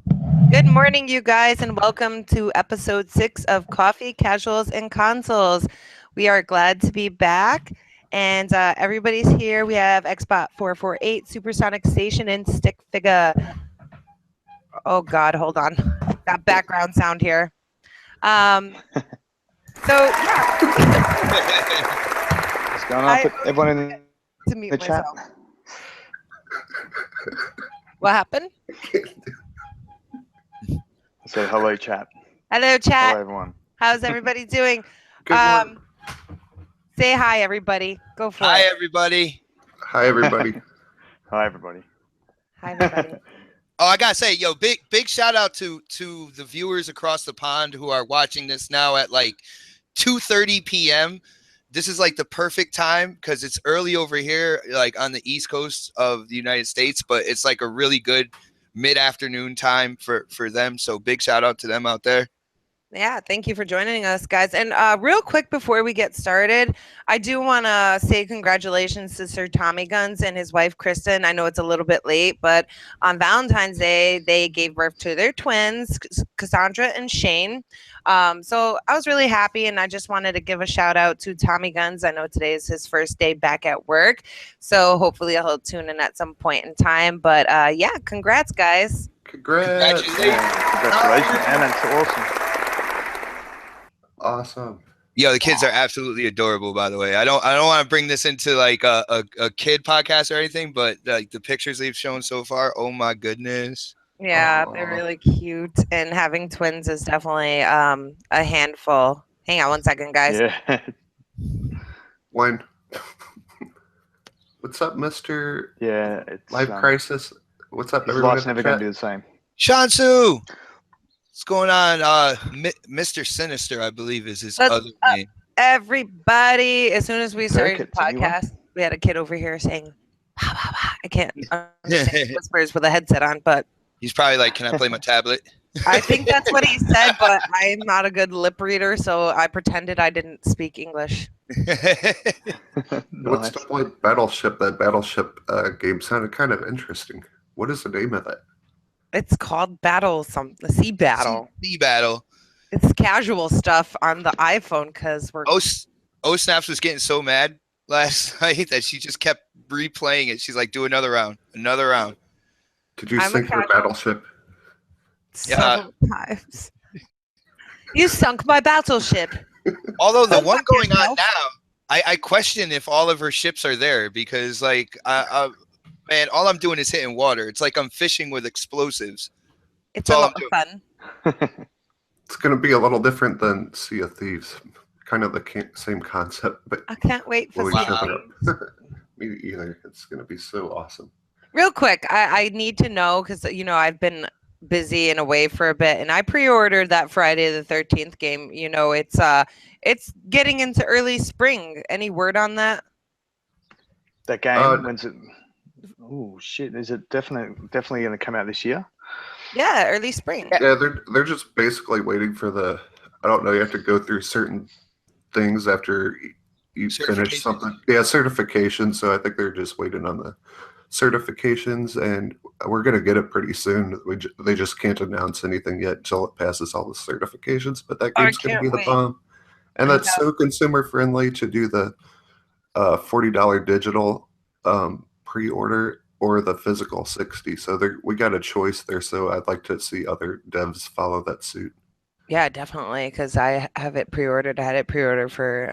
Good morning, you guys, and welcome to episode 6 of Coffee, Casuals, and Consoles. We are glad to be back, and everybody's here. We have Xbot 448, Supersonic Station, and Stick Figure. Oh, God, hold on. Got background sound here. Um, What's going on? Everyone in the chat. to mute myself. What happened? I said hello, chat. Hello, chat. Hello, everyone. How's everybody doing? Good morning. Say hi, everybody. Go for Hi, it. everybody. Hi, everybody. Hi, everybody. Hi, everybody. Oh, I gotta say, big shout out to the viewers across the pond who are watching this now at like 2:30 p.m. This is like the perfect time because it's early over here, like on the East Coast of the United States, but it's like a really good mid-afternoon time for them. So big shout out to them out there. Yeah, thank you for joining us, guys. And real quick before we get started, I do want to say congratulations to Sir Tommy Guns and his wife, Kristen. I know it's a little bit late, but on Valentine's Day, they gave birth to their twins, Cassandra and Shane. So I was really happy, and I just wanted to give a shout out to Tommy Guns. I know today is his first day back at work, so hopefully he'll tune in at some point in time. But yeah, congrats, guys. Congrats. Congratulations, man. That's awesome. Awesome. Yo, the kids are absolutely adorable, by the way. I don't want to bring this into like a kid podcast or anything, but like the pictures they've shown so far, oh my goodness. Yeah, Aw. they're really cute, and having twins is definitely a handful. Hang on one second, guys. Yeah. When? What's up, Mr. Yeah. It's Life Crisis? What's up, his everyone? life's never going to be the same. Shansu, what's going on? Mr. Sinister, I believe, is his What's other up? name. Everybody, as soon as we started the Crickets, anyone? podcast, we had a kid over here saying, "Bah, bah, bah." I can't understand whispers with a headset on, but He's probably like, "Can I play my tablet?" I think that's what he said, but I'm not a good lip reader, so I pretended I didn't speak English. What's to play Battleship? That Battleship game sounded kind of interesting. What is the name of it? It's called the Sea Battle. Sea Battle. It's casual stuff on the iPhone because we're Oh, Snaps was getting so mad last night that she just kept replaying it. She's like, "Do another round, another round." Did you I'm a sink your casual- Battleship? several times. You sunk my battleship. Although the Go one fuck going on yourself. now, I question if all of her ships are there because, like, man, all I'm doing is hitting water. It's like I'm fishing with explosives. It's That's a all lot I'm of fun. It's going to be a little different than Sea of Thieves. Kind of the same concept, but I can't wait for Holy Sea shit. of Thieves. me either. It's going to be so awesome. Real quick, I need to know because I've been busy and away for a bit, and I pre-ordered that Friday the 13th game. It's getting into early spring. Any word on that? That game, when's it? Oh, shit. Is it definitely going to come out this year? Yeah, early spring. Yeah, they're just basically waiting for the. I don't know. You have to go through certain things after you finish Certification. something. Yeah, certification. So I think they're just waiting on the certifications, and we're gonna get it pretty soon. They just can't announce anything yet until it passes all the certifications. But that I game's gonna can't be the wait. bomb, and I that's so consumer friendly to do the $40 digital pre-order or the physical 60. So we got a choice there. So I'd like to see other devs follow that suit. Yeah, definitely, because I have it pre-ordered. I had it pre-ordered for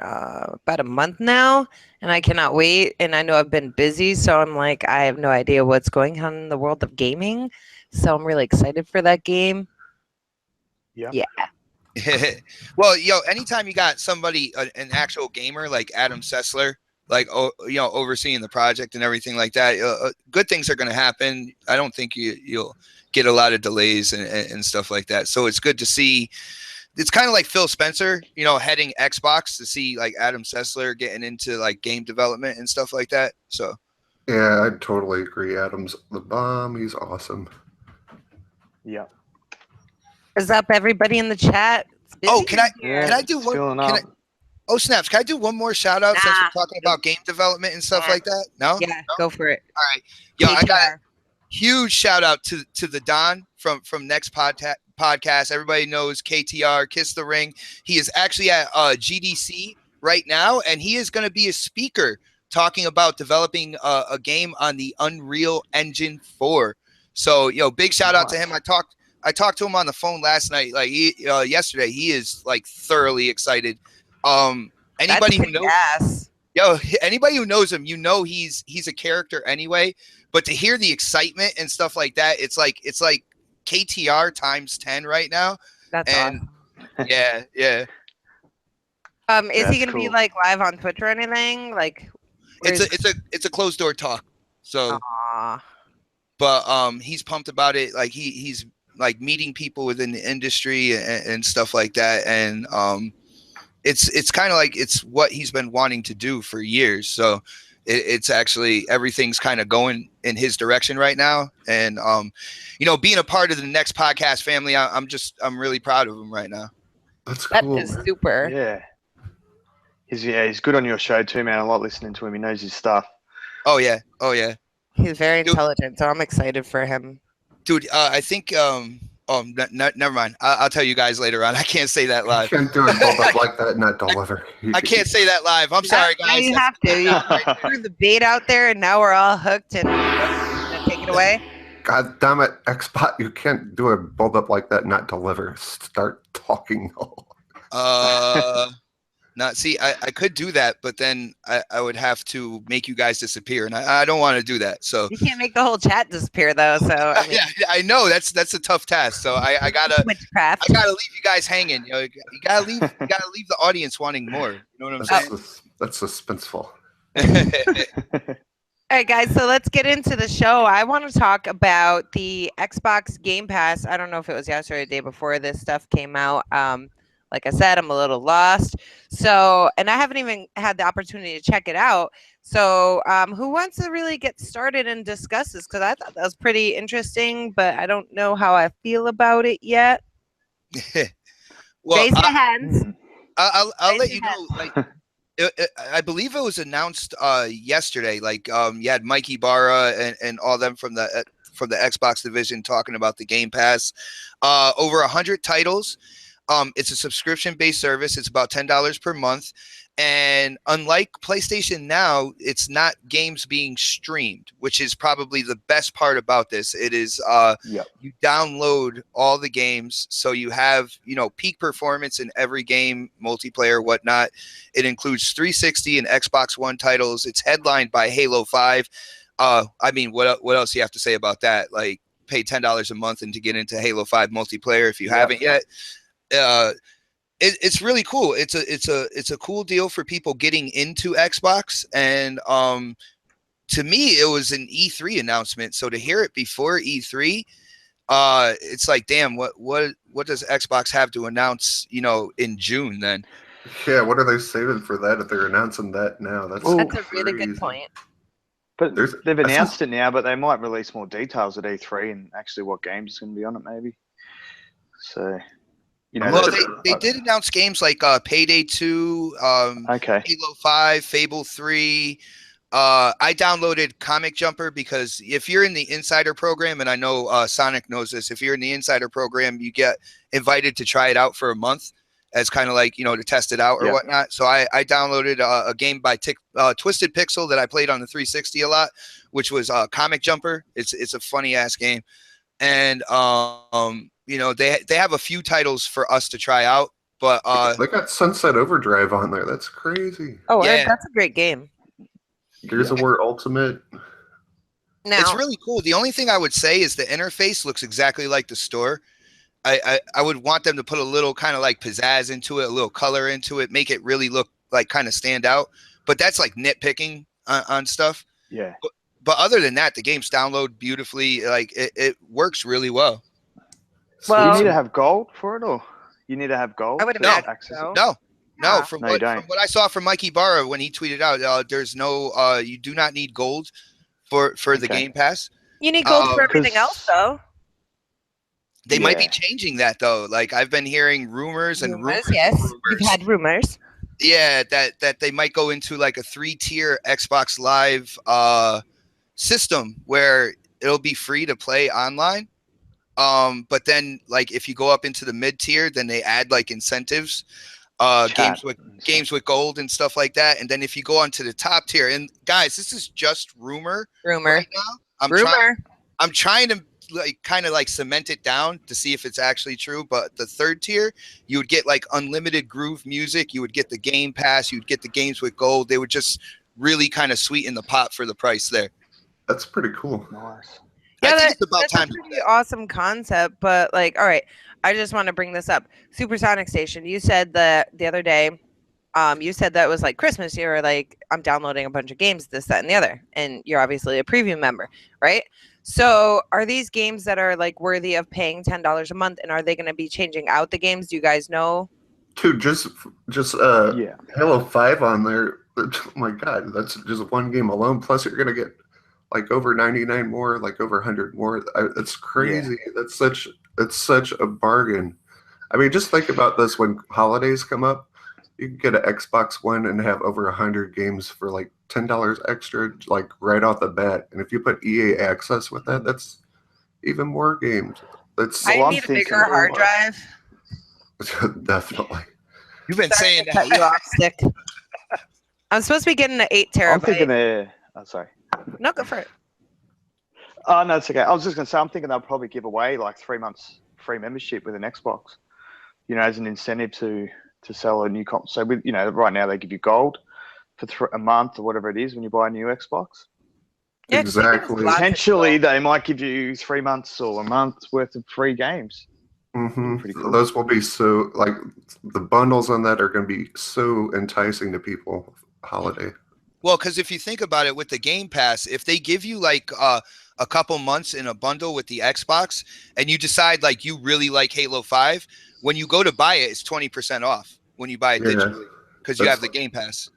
about a month now, and I cannot wait. And I know I've been busy, so I'm like, I have no idea what's going on in the world of gaming. So I'm really excited for that game. Yeah. Yeah. Well, anytime you got somebody, an actual gamer like Adam Sessler, like overseeing the project and everything like that, good things are going to happen. I don't think you'll get a lot of delays and stuff like that. So it's good to see. It's kind of like Phil Spencer, heading Xbox, to see like Adam Sessler getting into like game development and stuff like that. So Yeah, I totally agree. Adam's the bomb. He's awesome. Yeah. What's up, everybody in the chat? It's busy Oh, can I Yeah. do it's one? filling Can I, up. oh, snaps! Can I do one more shout out since Nah. we're talking about game development and stuff Nah. like that? No. Yeah, go for it. All right. Yo, I got KTR. huge shout out to the Don from Next Podcast. Everybody knows KTR, Kiss the Ring. He is actually at GDC right now, and he is going to be a speaker talking about developing a game on the Unreal Engine 4. So, big shout out to him. I talked to him on the phone last night, like yesterday. He is like thoroughly excited. Anybody who knows, anybody who knows him, he's a character anyway. But to hear the excitement and stuff like that, it's like KTR times 10 right now. That's awesome. Yeah. Is he gonna be like live on Twitch or anything? Like, it's a closed door talk. So, but he's pumped about it. Like he's like meeting people within the industry and stuff like that. And it's kind of like it's what he's been wanting to do for years. So it's actually everything's kind of going in his direction right now. And being a part of the Next Podcast family, I'm really proud of him right now. That's cool. That is super. Yeah. He's good on your show too, man. I like listening to him. He knows his stuff. Oh yeah. He's very intelligent, so I'm excited for him. Dude, I think never mind. I'll tell you guys later on. I can't say that live. You can't do a hold up like that and not deliver. I can't say that live. I'm sorry, guys. Now you have to. You threw the bait out there, and now we're all hooked. And take it away. God damn it, Xbot! You can't do a hold up like that and not deliver. Start talking. See, I could do that, but then I would have to make you guys disappear, and I don't want to do that. So you can't make the whole chat disappear, though. So yeah, I know that's a tough task. So I gotta witchcraft. I gotta leave you guys hanging. You gotta leave the audience wanting more. You know what I'm saying? That's suspenseful. All right, guys, so let's get into the show. I want to talk about the Xbox Game Pass. I don't know if it was yesterday or the day before this stuff came out. Like I said, I'm a little lost. So, and I haven't even had the opportunity to check it out. So, who wants to really get started and discuss this? Because I thought that was pretty interesting, but I don't know how I feel about it yet. Well, raise your hands. I'll let you know. Like, I believe it was announced yesterday. Like, you had Mike Ibarra and all them from the Xbox division talking about the Game Pass. Over 100 titles. It's a subscription-based service. It's about $10 per month. And unlike PlayStation Now, it's not games being streamed, which is probably the best part about this. It is you download all the games, so you have peak performance in every game, multiplayer, whatnot. It includes 360 and Xbox One titles. It's headlined by Halo 5. I mean, what else do you have to say about that? Like, pay $10 a month and to get into Halo 5 multiplayer if you haven't yet. It's really cool. It's a cool deal for people getting into Xbox, and to me it was an E3 announcement. So to hear it before E3, it's like, damn, what does Xbox have to announce in June then? Yeah, what are they saving for that if they're announcing that now? That's a really good point. But they've announced it now, but they might release more details at E3 and actually what games is going to be on it maybe. So well, they did announce games like Payday 2, Halo 5, Fable 3. I downloaded Comic Jumper because if you're in the Insider program, and I know Sonic knows this, if you're in the Insider program, you get invited to try it out for a month as kind of like, to test it out or whatnot. So I downloaded a game by Twisted Pixel that I played on the 360 a lot, which was Comic Jumper. It's a funny ass game. And they have a few titles for us to try out, but they got Sunset Overdrive on there. That's crazy. Oh, yeah, that's a great game. Gears of War Ultimate. Now, it's really cool. The only thing I would say is the interface looks exactly like the store. I would want them to put a little kind of like pizzazz into it, a little color into it, make it really look like kind of stand out. But that's like nitpicking on stuff. Yeah. But other than that, the games download beautifully. Like it works really well. Well, you need to have gold for it, or you need to have gold. I would imagine so. No. From what I saw from Mike Ibarra when he tweeted out, there's no. You do not need gold for the Game Pass. You need gold for everything else, though. They might be changing that though. Like I've been hearing rumors. Yes, you've had rumors. Yeah, that they might go into like a 3-tier Xbox Live system where it'll be free to play online. But then like if you go up into the mid tier, then they add like incentives, Chat games and stuff. with gold and stuff like that. And then if you go onto the top tier, and guys, this is just rumor right now. I'm trying to like kind of like cement it down to see if it's actually true. But the third tier, you would get like unlimited groove music. You would get the Game Pass. You'd get the games with gold. They would just really kind of sweeten the pot for the price there. That's pretty cool. Nice. I think it's about that's time. a pretty awesome concept, but like, all right, I just want to bring this up. Supersonic Station, you said that the other day, you said that was like Christmas. You were like, I'm downloading a bunch of games, this, that, and the other, and you're obviously a preview member, right? So are these games that are like worthy of paying $10 a month, and are they going to be changing out the games? Do you guys know? Dude, just Yeah. Halo 5 on there. Oh my God, that's just one game alone. Plus, you're gonna get like over 99 more, like over 100 more. It's crazy. That's such a bargain. I mean, just think about this: when holidays come up, you can get an Xbox One and have over 100 games for like $10 extra, like right off the bat. And if you put EA Access with that, that's even more games. That's I Well, I'm need a thinking bigger hard more. drive. Definitely. You've been Sorry saying to cut that. you off, Stick. I'm supposed to be getting an 8 I'm thinking terabyte. sorry. No, go for it. Oh, no, it's okay. I was just going to say, I'm thinking they'll probably give away like 3 months free membership with an Xbox, as an incentive to sell a new console. So, with, right now they give you gold for a month or whatever it is when you buy a new Xbox. Yeah, 'cause they give us Exactly. lots of Potentially, gold. they might give you 3 months or a month's worth of free games. Mm-hmm. Pretty cool. Those will be so like the bundles on that are going to be so enticing to people. Holiday. Well, because if you think about it with the Game Pass, if they give you like a couple months in a bundle with the Xbox and you decide like you really like Halo 5, when you go to buy it, it's 20% off when you buy it Yeah. digitally because you That's- have the Game Pass.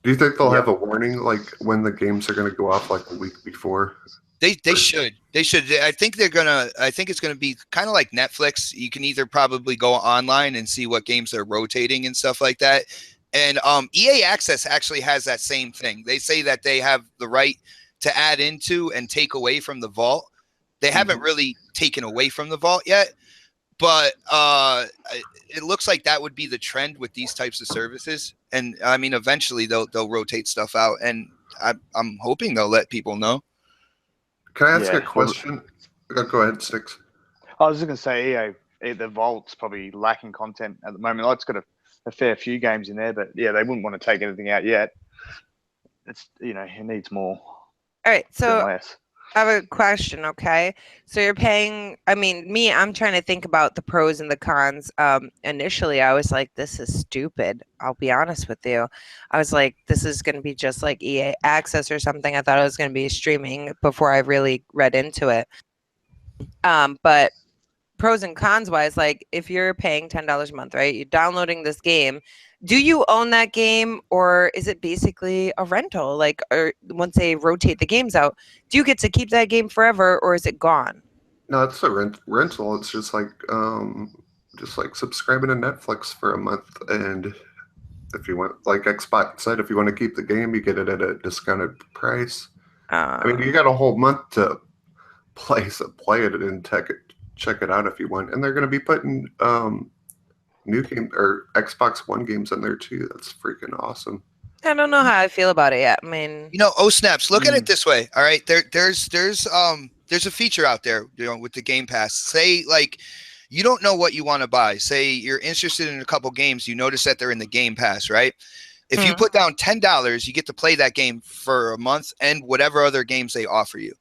Do you think they'll Yep. have a warning like when the games are going to go off like a week before? They should. I think it's gonna be kind of like Netflix. You can either probably go online and see what games are rotating and stuff like that. And EA Access actually has that same thing. They say that they have the right to add into and take away from the vault. They haven't really taken away from the vault yet, but it looks like that would be the trend with these types of services. And I mean, eventually they'll rotate stuff out, and I'm hoping they'll let people know. Can I ask Yeah. a question? Go ahead, Six. I was just going to say, the Vault's probably lacking content at the moment. It's got a fair few games in there, but yeah, they wouldn't want to take anything out yet. It's it needs more All right, than so less. I have a question, okay? So you're paying, I mean, I'm trying to think about the pros and the cons. Initially, I was like, this is stupid. I'll be honest with you. I was like, this is going to be just like EA Access or something. I thought it was going to be streaming before I really read into it. But pros and cons wise, like if you're paying $10 a month, right? You're downloading this game. Do you own that game, or is it basically a rental? Like, or once they rotate the games out, do you get to keep that game forever, or is it gone? No, it's a rental. It's just like subscribing to Netflix for a month, and if you want, like Xbox said, if you want to keep the game, you get it at a discounted price. I mean, you got a whole month to play it and check it out if you want, and they're going to be putting new game or Xbox One games in there too. That's freaking awesome. I don't know how I feel about it yet. I mean, Oh snaps! Look at it this way. All right, there's a feature out there, with the Game Pass. Say like you don't know what you want to buy. Say you're interested in a couple games. You notice that they're in the Game Pass, right? If you put down $10, you get to play that game for a month and whatever other games they offer you.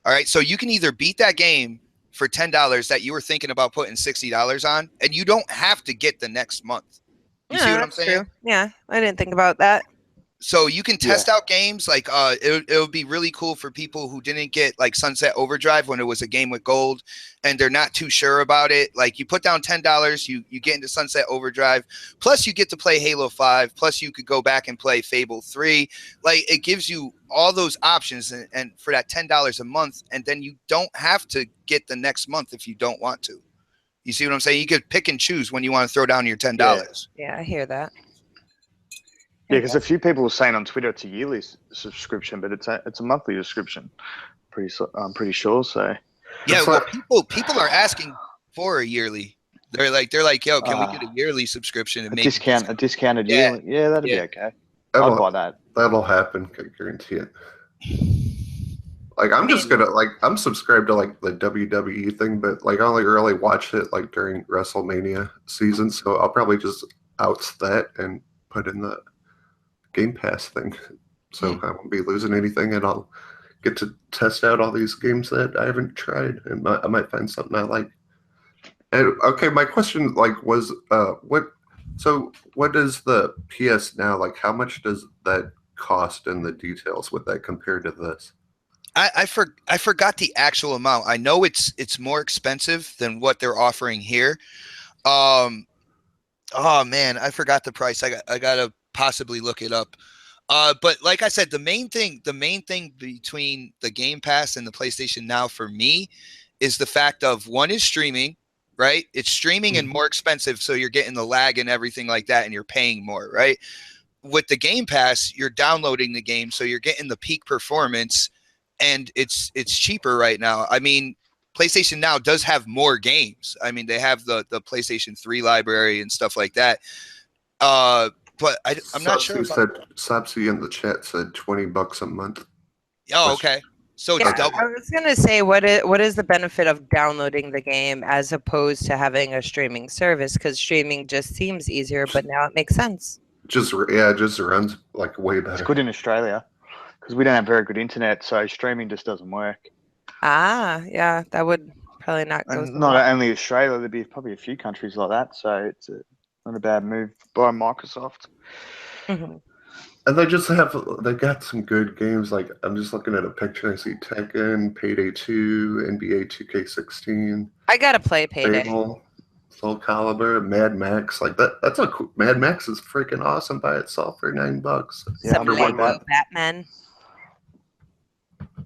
All right, so you can either beat that game for $10 that you were thinking about putting $60 on, and you don't have to get the next month. You see what I'm that's saying? true. Yeah, I didn't think about that. So you can test out games like it would be really cool for people who didn't get like Sunset Overdrive when it was a game with gold and they're not too sure about it. Like you put down $10, you get into Sunset Overdrive, plus you get to play Halo 5, plus you could go back and play Fable 3. Like it gives you all those options and for that $10 a month, and then you don't have to get the next month if you don't want to. You see what I'm saying? You could pick and choose when you want to throw down your $10. Yeah, I hear that. Yeah, because a few people were saying on Twitter it's a yearly subscription, but it's a monthly subscription. I'm pretty sure. So Yeah, It's well, like- people are asking for a yearly. They're like, yo, can we get a yearly subscription and A maybe discounted Yeah, yearly. Yeah, that'd yeah. be okay. I'd buy that. That'll happen. I guarantee it. Like I'm just mean- gonna like I'm subscribed to like the WWE thing, but like I only really watched it like during WrestleMania season, so I'll probably just outs that and put in the Game Pass thing. So I won't be losing anything, and I'll get to test out all these games that I haven't tried, and I might find something I like. And okay, my question like was what is the PS Now like? How much does that cost in the details with that compared to this? I forgot the actual amount. I know it's more expensive than what they're offering here. Oh man, I forgot the price. I gotta possibly look it up. But like I said, the main thing between the Game Pass and the PlayStation Now for me is the fact of one is streaming, right? It's streaming and more expensive, so you're getting the lag and everything like that, and you're paying more, right? With the Game Pass, you're downloading the game, so you're getting the peak performance, and it's cheaper right now. I mean, PlayStation Now does have more games. I mean, they have the PlayStation 3 library and stuff like that. But I'm not sure. Sapsi in the chat said $20 a month. Oh, okay. So it's Yeah, double. I was gonna say, what is the benefit of downloading the game as opposed to having a streaming service? Because streaming just seems easier, but now it makes sense. It just runs like way It's better. good in Australia because we don't have very good internet, so streaming just doesn't work. Ah, yeah, that would probably not go. And so not well. only Australia, there'd be probably a few countries like that. So it's not a bad move by Microsoft. Mhm. And they got some good games. Like I'm just looking at a picture. I see Tekken, Payday 2, NBA 2K16, I gotta play Payday. Fable, Soul Calibur, Mad Max. Like that's a cool, Mad Max is freaking awesome by itself for $9. Yeah, Some I'm like Lego that. Batman.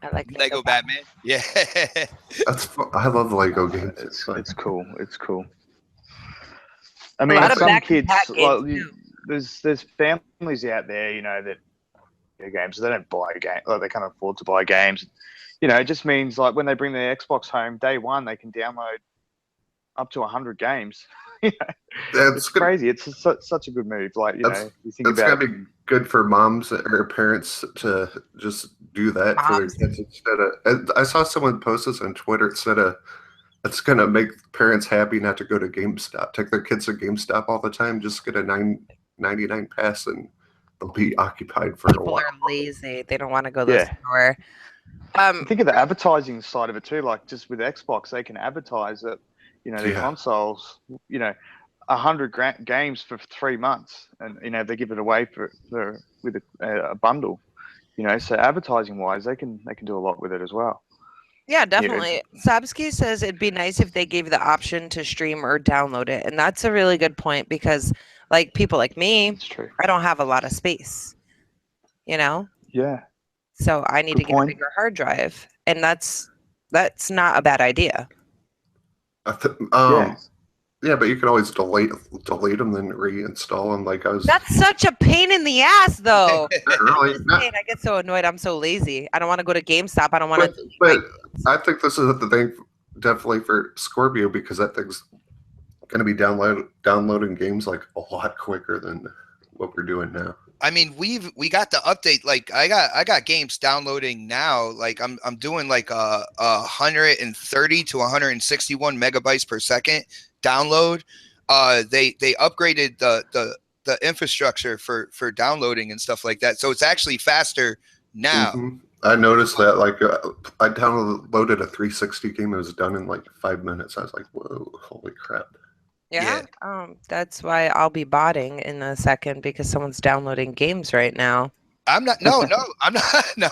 I like Lego Batman. Yeah. I love Lego games. It's fun. cool. It's cool. I mean, lot of some back-to-back kids like games, too. there's families out there, you know, that games they don't buy a game, like they can't afford to buy games. You know, it just means like when they bring their Xbox home, day one they can download up to 100 games. You know, it's crazy. It's such a good move. Like you know, you think It's about gotta be good for moms or parents to just do that for their Moms. kids instead of. I saw someone post this on Twitter. It's gonna make parents happy not to go to GameStop. Take their kids to GameStop all the time. Just get a $9.99 pass and they'll be occupied for a People while. are lazy. They don't want to go to the Yeah. store. think of the advertising side of it too. Like just with Xbox, they can advertise that, you know, their Yeah. consoles, you know, 100 games for 3 months, and you know they give it away for with a bundle. You know, so advertising wise, they can do a lot with it as well. Yeah, definitely. Sabsky says it'd be nice if they gave the option to stream or download it. And that's a really good point because like people like me, It's true. I don't have a lot of space, you know? Yeah. So I need Good to get point. a bigger hard drive. And that's not a bad idea. Yeah. Yeah, but you can always delete them, then reinstall them. Like I was. That's such a pain in the ass though. Not really. Just not- saying, I get so annoyed. I'm so lazy. I don't want to go to GameStop. I don't want to. but I think this is the thing definitely for Scorpio because that thing's going to be downloading games like a lot quicker than what we're doing now. I mean, we got the update. Like I got games downloading now. Like I'm doing like 130 to 161 megabytes per second download. They upgraded the infrastructure for downloading and stuff like that. So it's actually faster now. Mhm. I noticed that. Like I downloaded a 360 game. It was done in like 5 minutes. I was like, whoa, holy crap. Yeah. That's why I'll be botting in a second because someone's downloading games right now. I'm not. No, I'm not. No.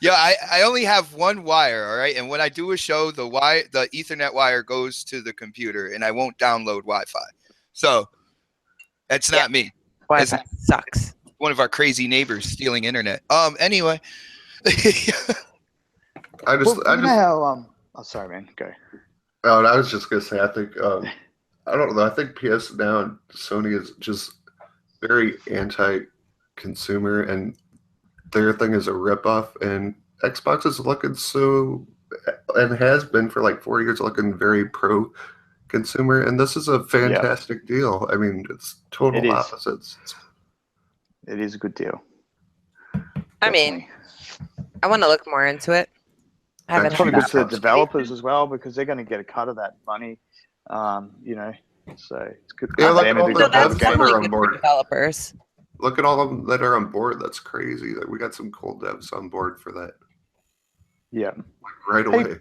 Yeah, I only have one wire. All right, and when I do a show, the Ethernet wire goes to the computer, and I won't download Wi-Fi. So that's not me. Wi-Fi sucks. One of our crazy neighbors stealing internet. Anyway. I just You know how oh sorry man, go. Oh, I was just gonna say, I think I don't know. I think PS Now and Sony is just very anti-consumer, and their thing is a ripoff. And Xbox is looking so and has been for like 4 years, looking very pro consumer, and this is a fantastic deal. I mean, it's total It is. opposites. It is a good deal. I mean, I want to look more into it. I haven't It's probably had good that for the much. developers as well because they're going to get a cut of that money. You know, so it's good. Yeah, for look them at all to the So do that's devs game. that definitely are on good for board. developers. Look at all of them that are on board. That's crazy. That we got some cool devs on board for that. Yeah. Like right Hey, away.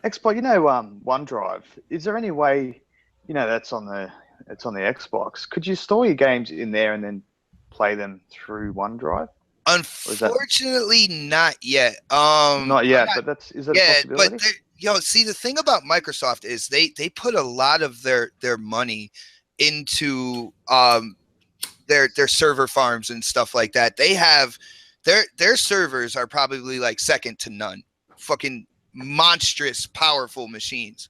Xbox, you know, OneDrive. Is there any way, you know, it's on the Xbox? Could you store your games in there and then play them through OneDrive? Unfortunately, not yet. Not yet, but is that a yeah, possibility? but see, the thing about Microsoft is they put a lot of their money into their server farms and stuff like that. They have their servers are probably like second to none. Fucking monstrous, powerful machines.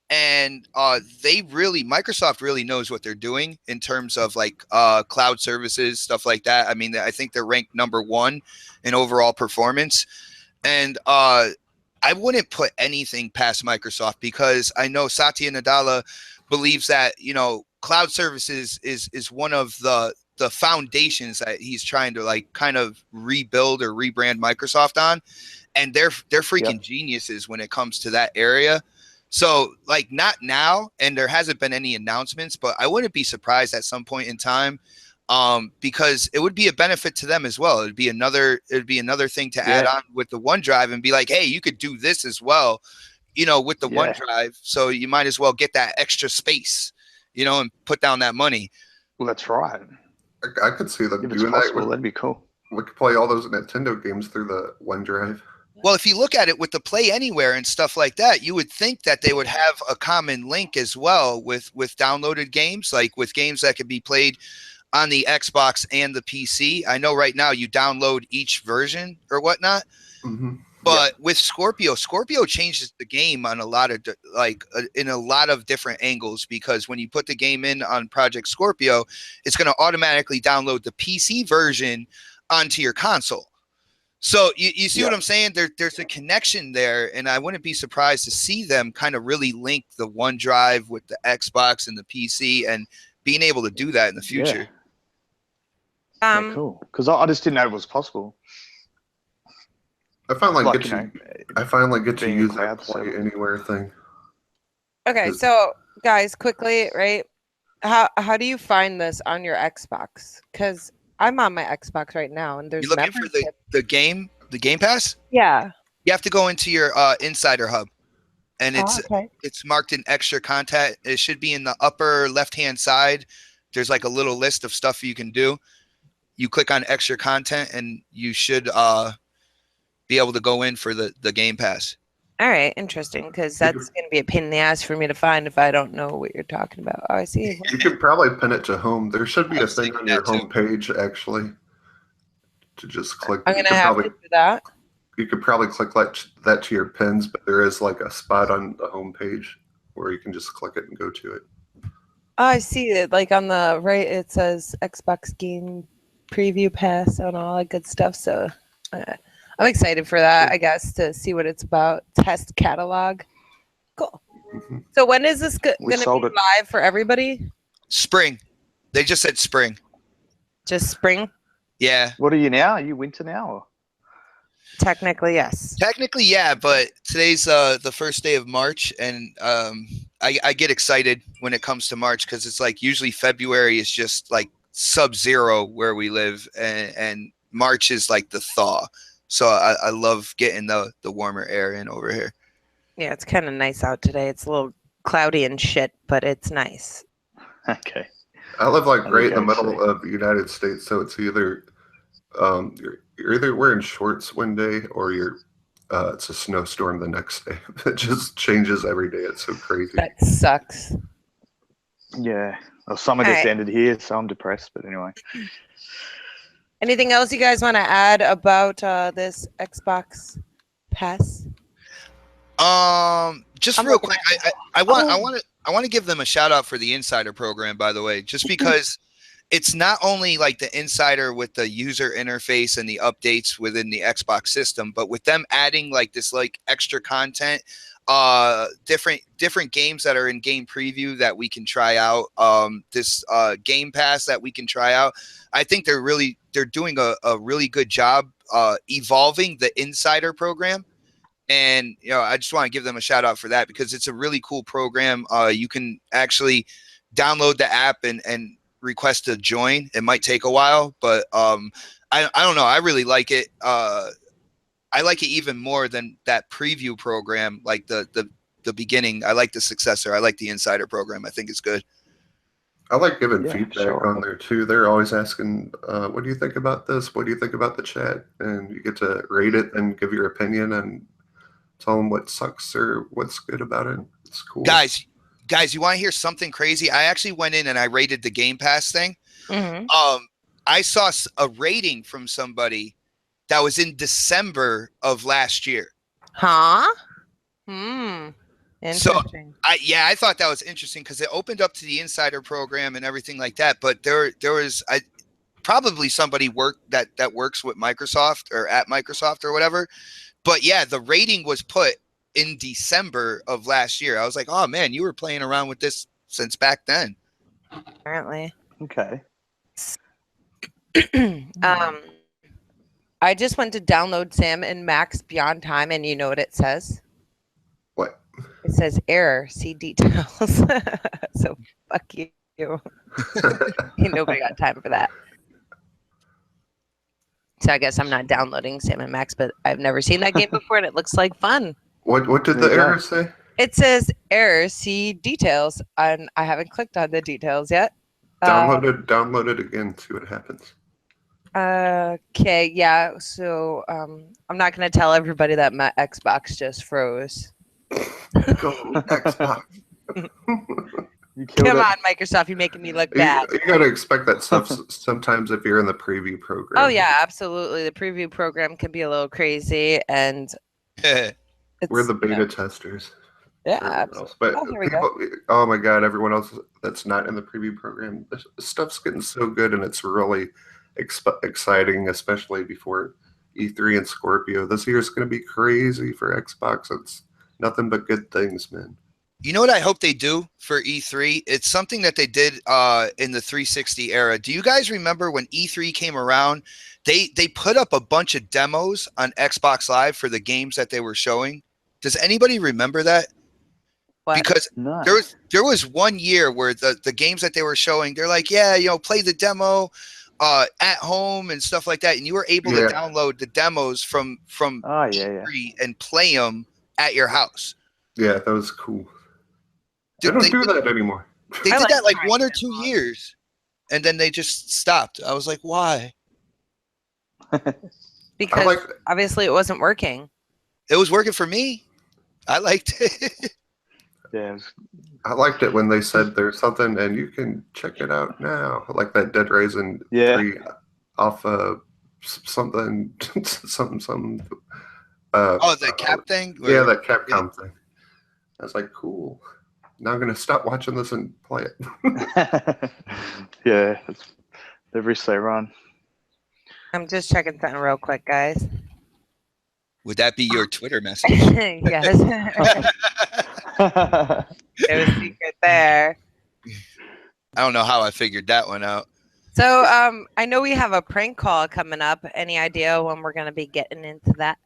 And Microsoft really knows what they're doing in terms of like cloud services, stuff like that. I mean, I think they're ranked #1 in overall performance. And I wouldn't put anything past Microsoft because I know Satya Nadella believes that, you know, cloud services is one of the foundations that he's trying to like kind of rebuild or rebrand Microsoft on. And they're freaking geniuses when it comes to that area. So like not now, and there hasn't been any announcements, but I wouldn't be surprised at some point in time, because it would be a benefit to them as well. It'd be another thing to add on with the OneDrive and be like, hey, you could do this as well, you know, with the OneDrive. So you might as well get that extra space, you know, and put down that money. Well, that's right. I could see them If it's doing possible, that. that'd be cool. We could play all those Nintendo games through the OneDrive. Well, if you look at it with the Play Anywhere and stuff like that, you would think that they would have a common link as well with downloaded games, like with games that could be played on the Xbox and the PC. I know right now you download each version or whatnot, but with Scorpio changes the game on a lot of in a lot of different angles, because when you put the game in on Project Scorpio, it's going to automatically download the PC version onto your console. So you see what I'm saying? There's a connection there, and I wouldn't be surprised to see them kind of really link the OneDrive with the Xbox and the PC, and being able to do that in the future. Cool. Because I just didn't know it was possible. I finally Like, get you know, I finally get to being use a that cloud Play server. Anywhere thing. Okay, so guys, quickly, right? How do you find this on your Xbox? Because I'm on my Xbox right now, and there's You're looking for the Game Pass? Yeah. You have to go into your Insider Hub, and okay. it's marked in extra content. It should be in the upper left-hand side. There's like a little list of stuff you can do. You click on extra content, and you should be able to go in for the Game Pass. All right, interesting, because that's going to be a pain in the ass for me to find if I don't know what you're talking about. Oh, I see. You could probably pin it to home. There should be I a was thing thinking on your that too. home page actually to just click. I'm going to have to do that. You could probably click that to your pins, but there is like a spot on the home page where you can just click it and go to it. Oh, I see it. Like on the right, it says Xbox Game Preview Pass and all that good stuff. So I'm excited for that, I guess, to see what it's about. Test catalog. Cool. So when is this going to be live for everybody? Spring. They just said spring. Just spring? Yeah. What are you now? Are you winter now? Or? Technically, yes. Technically, yeah, but today's the first day of March, and I get excited when it comes to March because it's like usually February is just like sub-zero where we live, and March is like the thaw. So I love getting the warmer air in over here. Yeah, it's kind of nice out today. It's a little cloudy and shit, but it's nice. Okay. I live like right in the Okay, middle of the United States, so it's either you're either wearing shorts one day or it's a snowstorm the next day. It just changes every day. It's so crazy. That sucks. Yeah. Well, summer just ended here, so I'm depressed. But anyway. Anything else you guys want to add about this Xbox Pass? Just real quick, I want to give them a shout out for the Insider program, by the way, just because it's not only like the insider with the user interface and the updates within the Xbox system, but with them adding like this like extra content, different games that are in game preview that we can try out, this Game Pass that we can try out. I think they're doing a really good job evolving the insider program. And I just want to give them a shout out for that, because it's a really cool program. You can actually download the app and request to join. It might take a while, but I don't know. I really like it. I like it even more than that preview program, like the beginning. I like the successor. I like the insider program. I think it's good. I like giving Yeah, feedback sure. on there too. They're always asking, what do you think about this? What do you think about the chat? And you get to rate it and give your opinion and tell them what sucks or what's good about it. It's cool. Guys, you want to hear something crazy? I actually went in and I rated the Game Pass thing. Mhm. I saw a rating from somebody that was in December of last year. Huh? Interesting. I thought that was interesting because it opened up to the insider program and everything like that. But there was probably somebody that works with Microsoft or at Microsoft or whatever. But yeah, the rating was put in December of last year. I was like, oh man, you were playing around with this since back then. Apparently. Okay. I just went to download Sam and Max Beyond Time, and you know what it says? What? It says error, see details. So fuck you. Ain't nobody got time for that. So I guess I'm not downloading Sam and Max, but I've never seen that game before, and it looks like fun. What did the There you go. error say? It says error, see details, and I haven't clicked on the details yet. Download it again, see what happens. Okay, yeah. So I'm not gonna tell everybody that my Xbox just froze. Go Xbox. You killed Come it. on, Microsoft, you're making me look bad. You gotta expect that stuff sometimes if you're in the preview program. Oh yeah, absolutely. The preview program can be a little crazy, and it's, We're the beta testers. Yeah, for everyone absolutely. else. But Oh, here we go. oh my god, everyone else that's not in the preview program, this stuff's getting so good, and it's really exciting, especially before E3 and Scorpio. This year's going to be crazy for Xbox. It's nothing but good things, man. You know what I hope they do for E3? It's something that they did in the 360 era. Do you guys remember when E3 came around? They put up a bunch of demos on Xbox Live for the games that they were showing. Does anybody remember that? What? Because No. there was 1 year where the games that they were showing, they're like, yeah, play the demo at home and stuff like that, and you were able to download the demos from Oh yeah. E3 and play them at your house. Yeah, that was cool. They don't do that anymore. They I did like that like trying 1 or that 2 out. years, and then they just stopped. I was like, why? Because obviously it wasn't working. It was working for me. I liked it. Yeah. I liked it when they said there's something and you can check it out now, like that Dead Rising 3 off something. The Cap thing? Yeah, that Capcom thing. I was like, cool. Now I'm gonna stop watching this and play it. Yeah, it's the risk they run. I'm just checking something real quick, guys. Would that be your Twitter message? Yes. There's a secret there. I don't know how I figured that one out. So I know we have a prank call coming up. Any idea when we're going to be getting into that?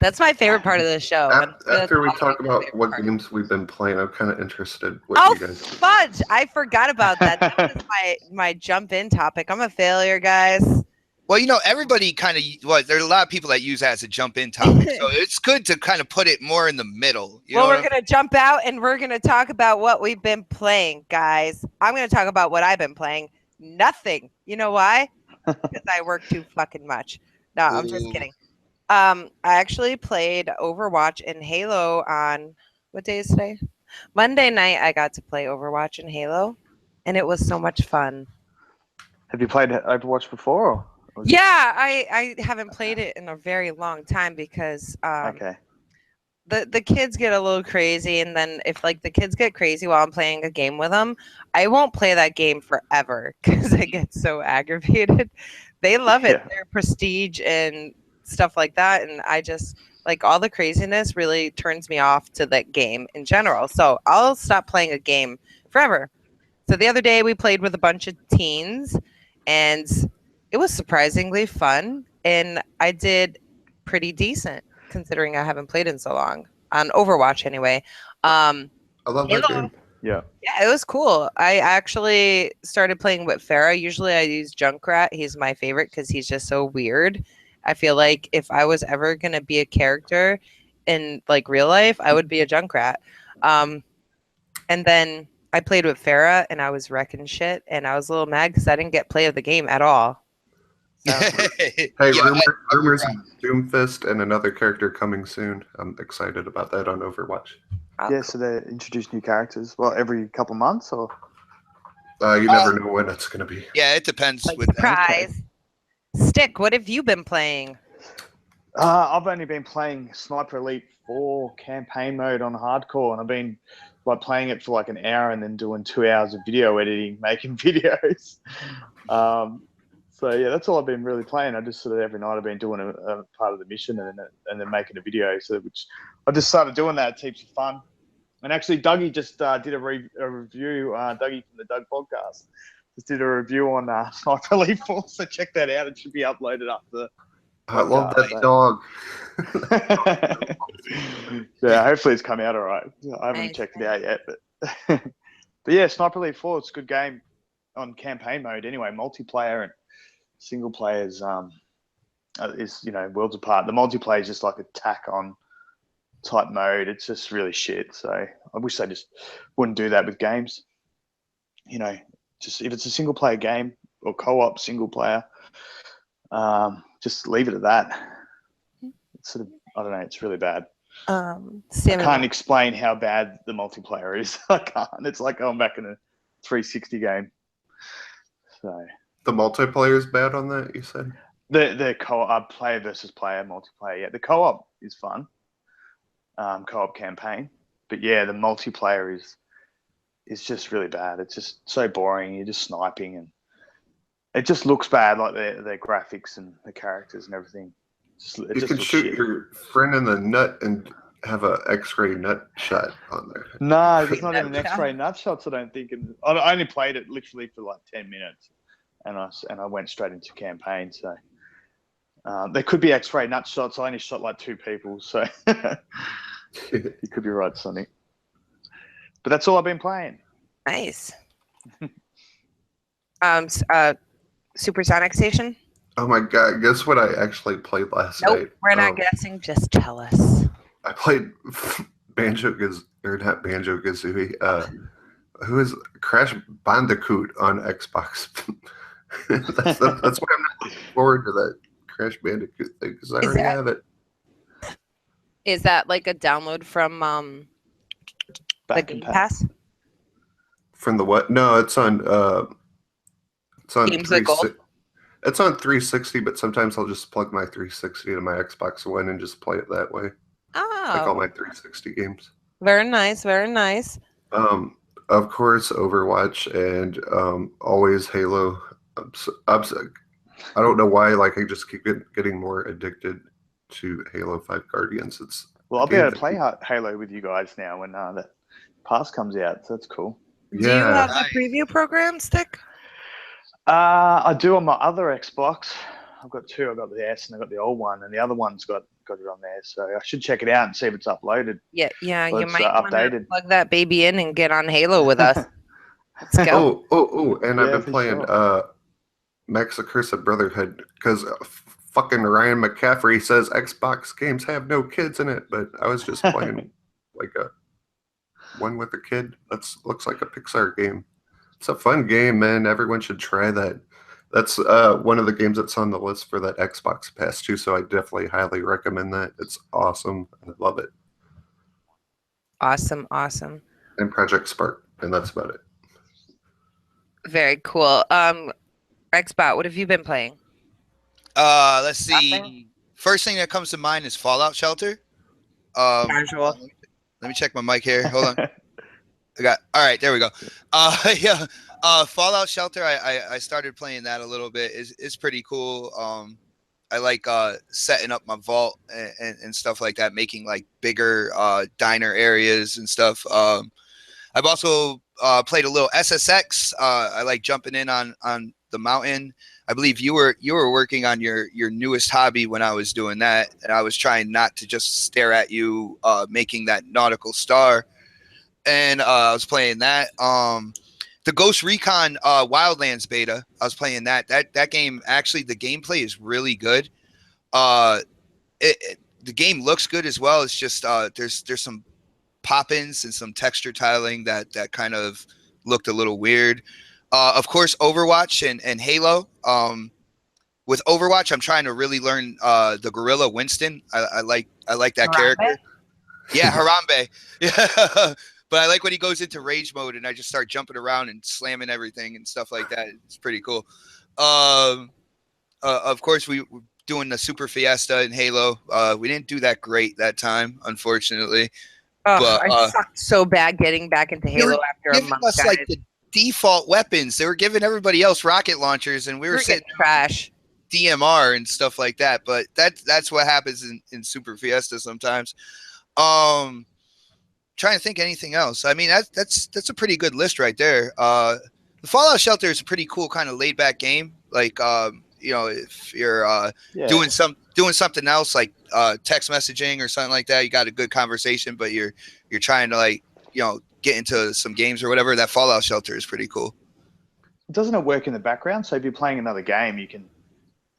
That's my favorite part of the show. After we talk about what games we've been playing, I'm kind of interested what Oh, you guys. fudge! I forgot about that. That was my jump in topic. I'm a failure, guys. Well, everybody kind of, there are a lot of people that use that as a jump in topic. So it's good to kind of put it more in the middle. Well, we're going to jump out and we're going to talk about what we've been playing, guys. I'm going to talk about what I've been playing. Nothing. You know why? Because I work too fucking much. No, I'm just kidding. I actually played Overwatch and Halo on, what day is today? Monday night, I got to play Overwatch and Halo, and it was so much fun. Have you played Overwatch before? Or Yeah, I haven't played it in a very long time because okay. the kids get a little crazy, and then if like the kids get crazy while I'm playing a game with them, I won't play that game forever because I get so aggravated. They love it. Yeah. Their prestige and stuff like that, and I just like all the craziness really turns me off to that game in general. So I'll stop playing a game forever. So the other day we played with a bunch of teens, and it was surprisingly fun, and I did pretty decent considering I haven't played in so long on Overwatch anyway. I love that Halo. game. Yeah. Yeah, it was cool. I actually started playing with Farah. Usually I use Junkrat. He's my favorite because he's just so weird. I feel like if I was ever going to be a character in like real life, I would be a Junkrat. And then I played with Farah and I was wrecking shit. And I was a little mad because I didn't get play of the game at all. So, Hey, Yeah, rumors of Doomfist and another character coming soon. I'm excited about that on Overwatch. Yeah, so they introduce new characters. Well, every couple months, or You never know when it's going to be. Yeah, it depends like, with that. surprise. Stick, what have you been playing? I've only been playing Sniper Elite 4 campaign mode on hardcore, and I've been like playing it for like an hour and then doing 2 hours of video editing, making videos. So yeah, that's all I've been really playing. I just sort of every night I've been doing a part of the mission and then making a video. So which I just started doing that. It's heaps of fun. And actually, Dougie just did a review. Dougie from the Doug Podcast just did a review on Sniper Elite 4. So check that out. It should be uploaded up the. I love that dog. Yeah, hopefully it's come out all right. I haven't Nice. checked it out yet, but but yeah, Sniper Elite 4, it's a good game on campaign mode anyway. Multiplayer and single player is worlds apart. The multiplayer is just like a tack on type mode. It's just really shit. So I wish they just wouldn't do that with games. You know, just if it's a single player game or co-op single player, just leave it at that. It's sort of, I don't know, it's really bad. I can't explain how bad the multiplayer is. I can't. It's like going back in a 360 game. So The multiplayer is bad on that, you said? the co-op player versus player multiplayer. Yeah, the co-op is fun. Co-op campaign, but yeah, the multiplayer is just really bad. It's just so boring. You're just sniping, and it just looks bad. Like their graphics and the characters and everything. You can shoot your friend in the nut and have a X-ray nut shot on there. No, there's not even Nut X-ray nut shots. I don't think. And I only played it literally for like 10 minutes, and I went straight into campaign. So there could be X-ray nut shots. I only shot like 2 people, so you could be right, Sonny. But that's all I've been playing. Nice. Supersonic Station? Oh my god, guess what I actually played last Nope, night? we're not guessing. Just tell us. I played Banjo-Kazooie. Who is Crash Bandicoot on Xbox? that's what I'm looking forward to, that Crash Bandicoot thing, because I already have it. Is that like a download from the Back in Game Pass? From the what? No, it's on Games with Gold? It's on 360, but sometimes I'll just plug my 360 to my Xbox One and just play it that way. Like all Oh, my 360 games. very nice, very nice. Of course, Overwatch and always Halo. I don't know why. Like I just keep getting more addicted to Halo 5 Guardians. Well, I'll be able to play Halo with you guys now when that pass comes out. So that's cool. Do you Yeah, have Nice. the preview program, Stick? I do on my other Xbox. I've got 2. I've got the S and I've got the old one, and the other one's got it on there. So I should check it out and see if it's uploaded. Yeah, Well, you it's, might want to updated. plug that baby in and get on Halo with us. Let's go. and Yeah, I've been for playing sure. Max Accursed Brotherhood because fucking Ryan McCaffrey says Xbox games have no kids in it, but I was just playing like a one with a kid. Looks like a Pixar game. It's a fun game, man. Everyone should try that. That's one of the games that's on the list for that Xbox Pass too, so I definitely highly recommend that. It's awesome. I love it. Awesome. And Project Spark, and that's about it. Very cool. Xbot, what have you been playing? Let's see. Nothing? First thing that comes to mind is Fallout Shelter. Casual. Let me check my mic here. Hold on. All right, there we go. Yeah. Fallout Shelter. I started playing that a little bit. It's pretty cool. I like setting up my vault and stuff like that, making like bigger diner areas and stuff. I've also played a little SSX. I like jumping in on the mountain. I believe you were working on your newest hobby when I was doing that, and I was trying not to just stare at you making that nautical star. And I was playing that. The Ghost Recon Wildlands beta. I was playing that. That game, actually, the gameplay is really good. The game looks good as well. It's just there's some pop-ins and some texture tiling that kind of looked a little weird. Of course, Overwatch and Halo. With Overwatch, I'm trying to really learn the Gorilla Winston. I like that Harambe? character. Yeah, Harambe. Yeah. But I like when he goes into rage mode and I just start jumping around and slamming everything and stuff like that. It's pretty cool. Of course, we're doing the Super Fiesta in Halo. We didn't do that great that time, unfortunately. Oh, But, I sucked so bad getting back into Halo after a Giving month. us guys. like the default weapons. They were giving everybody else rocket launchers, and we were We're sitting getting trash. DMR and stuff like that. But that's what happens in Super Fiesta sometimes. Trying to think anything else. I mean, that's a pretty good list right there. The Fallout Shelter is a pretty cool kind of laid back game. Like if you're doing something else like text messaging or something like that, you got a good conversation, but you're trying to get into some games or whatever. That Fallout Shelter is pretty cool. Doesn't it work in the background? So if you're playing another game, you can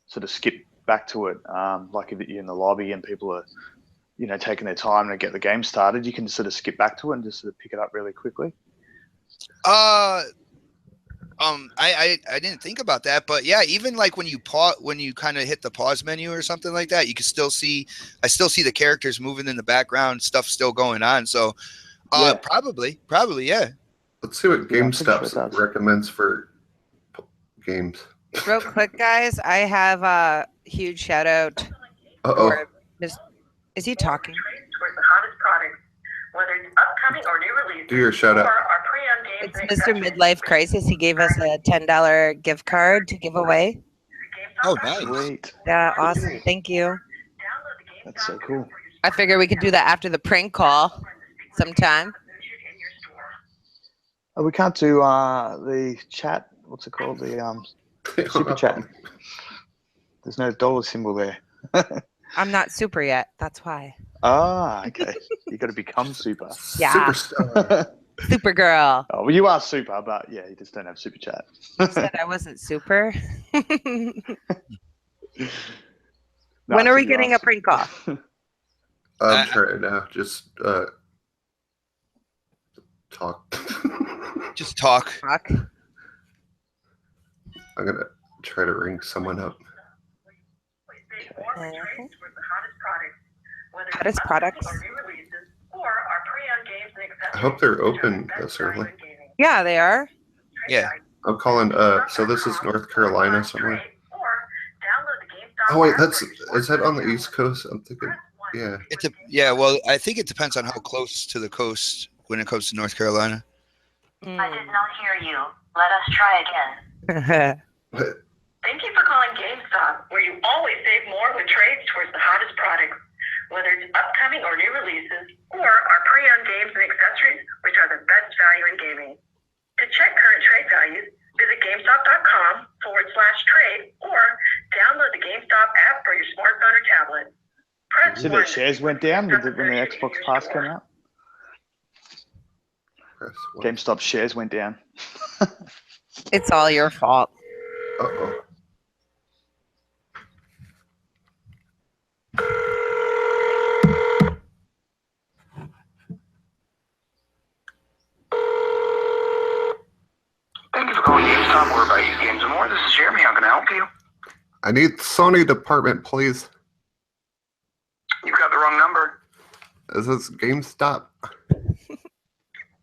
sort of skip back to it. Like if you're in the lobby and people are taking their time to get the game started, you can sort of skip back to it and just sort of pick it up really quickly. I didn't think about that, but yeah, even like when you kind of hit the pause menu or something like that, you can still see. I still see the characters moving in the background, stuff still going on. So, probably, yeah. Let's see what Yeah, I'm pretty GameStop sure it does. recommends for games. Real quick, guys, I have a huge shout out. Uh-oh. for Is he talking? Towards the hottest products, whether it's upcoming or new releases, Do your shout out. or our pre-owned games It's and Mr. accessories. Midlife Crisis. He gave us a $10 gift card to give away. Oh, nice. Sweet. Yeah, awesome. Thank you. Download the That's so cool. I figure we could do that after the prank call sometime. Oh, we can't do the chat. What's it called? The super chat. There's no dollar symbol there. I'm not super yet. That's why. Okay. You got to become super. Yeah. Superstar. Super girl. Oh, well, you are super, but yeah, you just don't have super chat. You said I wasn't super. No, When I are we think you getting are a prank call? I'm trying now. Just talk. Just talk. Fuck. I'm gonna try to ring someone up. Hottest products. I hope they're open this early. Yeah, they are. Yeah. I'm calling. So this is North Carolina somewhere. Oh wait, is that on the East Coast? I'm thinking. Yeah. Well, I think it depends on how close to the coast when it comes to North Carolina. I did not hear you. Let us try again. What? Thank you for calling GameStop, where you always save more with trades towards the hottest products, whether it's upcoming or new releases, or our pre-owned games and accessories, which are the best value in gaming. To check current trade values, visit GameStop.com/trade or download the GameStop app for your smartphone or tablet. Press See, their shares went down when the Xbox Pass came out. Press one. GameStop shares went down. It's all your fault. Uh-oh. Thank you for calling GameStop, where I use games and more. This is Jeremy. How can I help you? I need Sony department, please. You've got the wrong number. Is this GameStop?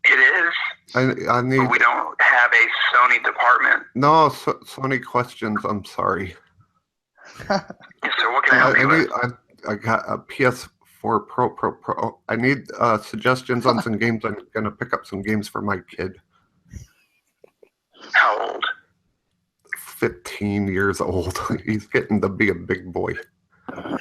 It is, I need. but we don't have a Sony department. No, Sony questions. I'm sorry. Yes, sir. What can I help you with? I got a PS4 for Pro. I need suggestions on some games. I'm gonna pick up some games for my kid. How old? 15 years old. He's getting to be a big boy. 15.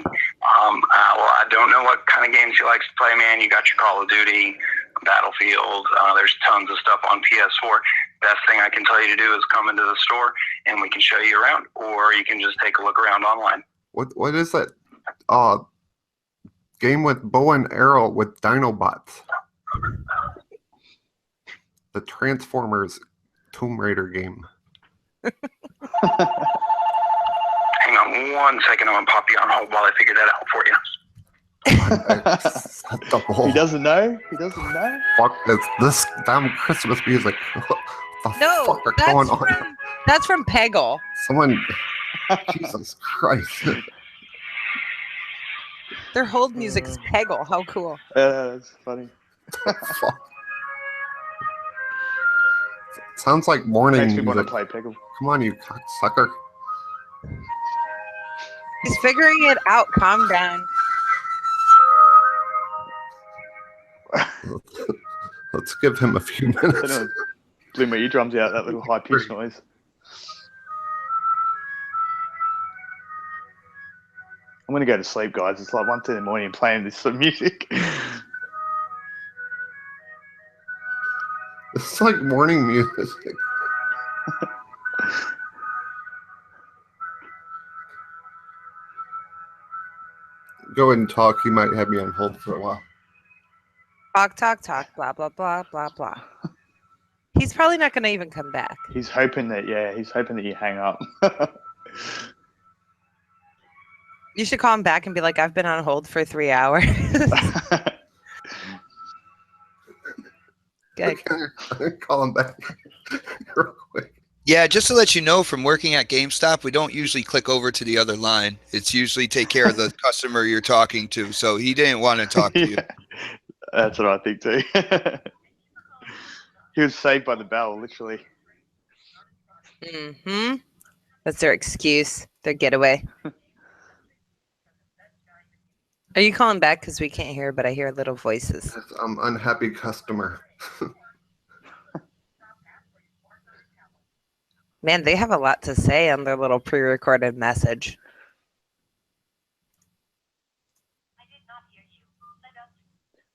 Well, I don't know what kind of games he likes to play, man. You got your Call of Duty, Battlefield. There's tons of stuff on PS4. Best thing I can tell you to do is come into the store and we can show you around, or you can just take a look around online. What is that? Game with bow and arrow with Dinobots. The Transformers Tomb Raider game. Hang on 1 second. I'm going to pop you on hold while I figure that out for you. He doesn't know. He doesn't know. Fuck this damn Christmas music. What the No, fuck are going on? that's from Peggle. Someone, Jesus Christ. Their hold music is Peggle. How cool. That's funny. Fuck. Sounds like morning Makes me want to music. play Peggle. Come on, you cocksucker. He's figuring it out. Calm down. Let's give him a few I don't minutes. know. Blew my eardrums out, that little high pitched noise. I'm gonna go to sleep, guys. It's like 1:10 in the morning and playing this sort of music. It's like morning music. Go ahead and talk. He might have me on hold for a while. Talk, blah, blah, blah, blah, blah. He's probably not going to even come back. He's hoping that you hang up. You should call him back and be like, I've been on hold for 3 hours. Good. Call him back real quick. Yeah, just to let you know, from working at GameStop, we don't usually click over to the other line. It's usually take care of the customer you're talking to. So he didn't want to talk to you. Yeah, that's what I think too. He was saved by the bell, literally. Mm-hmm. That's their excuse, their getaway. Are you calling back? Because we can't hear, but I hear little voices. I'm unhappy customer. Man, they have a lot to say on their little pre-recorded message.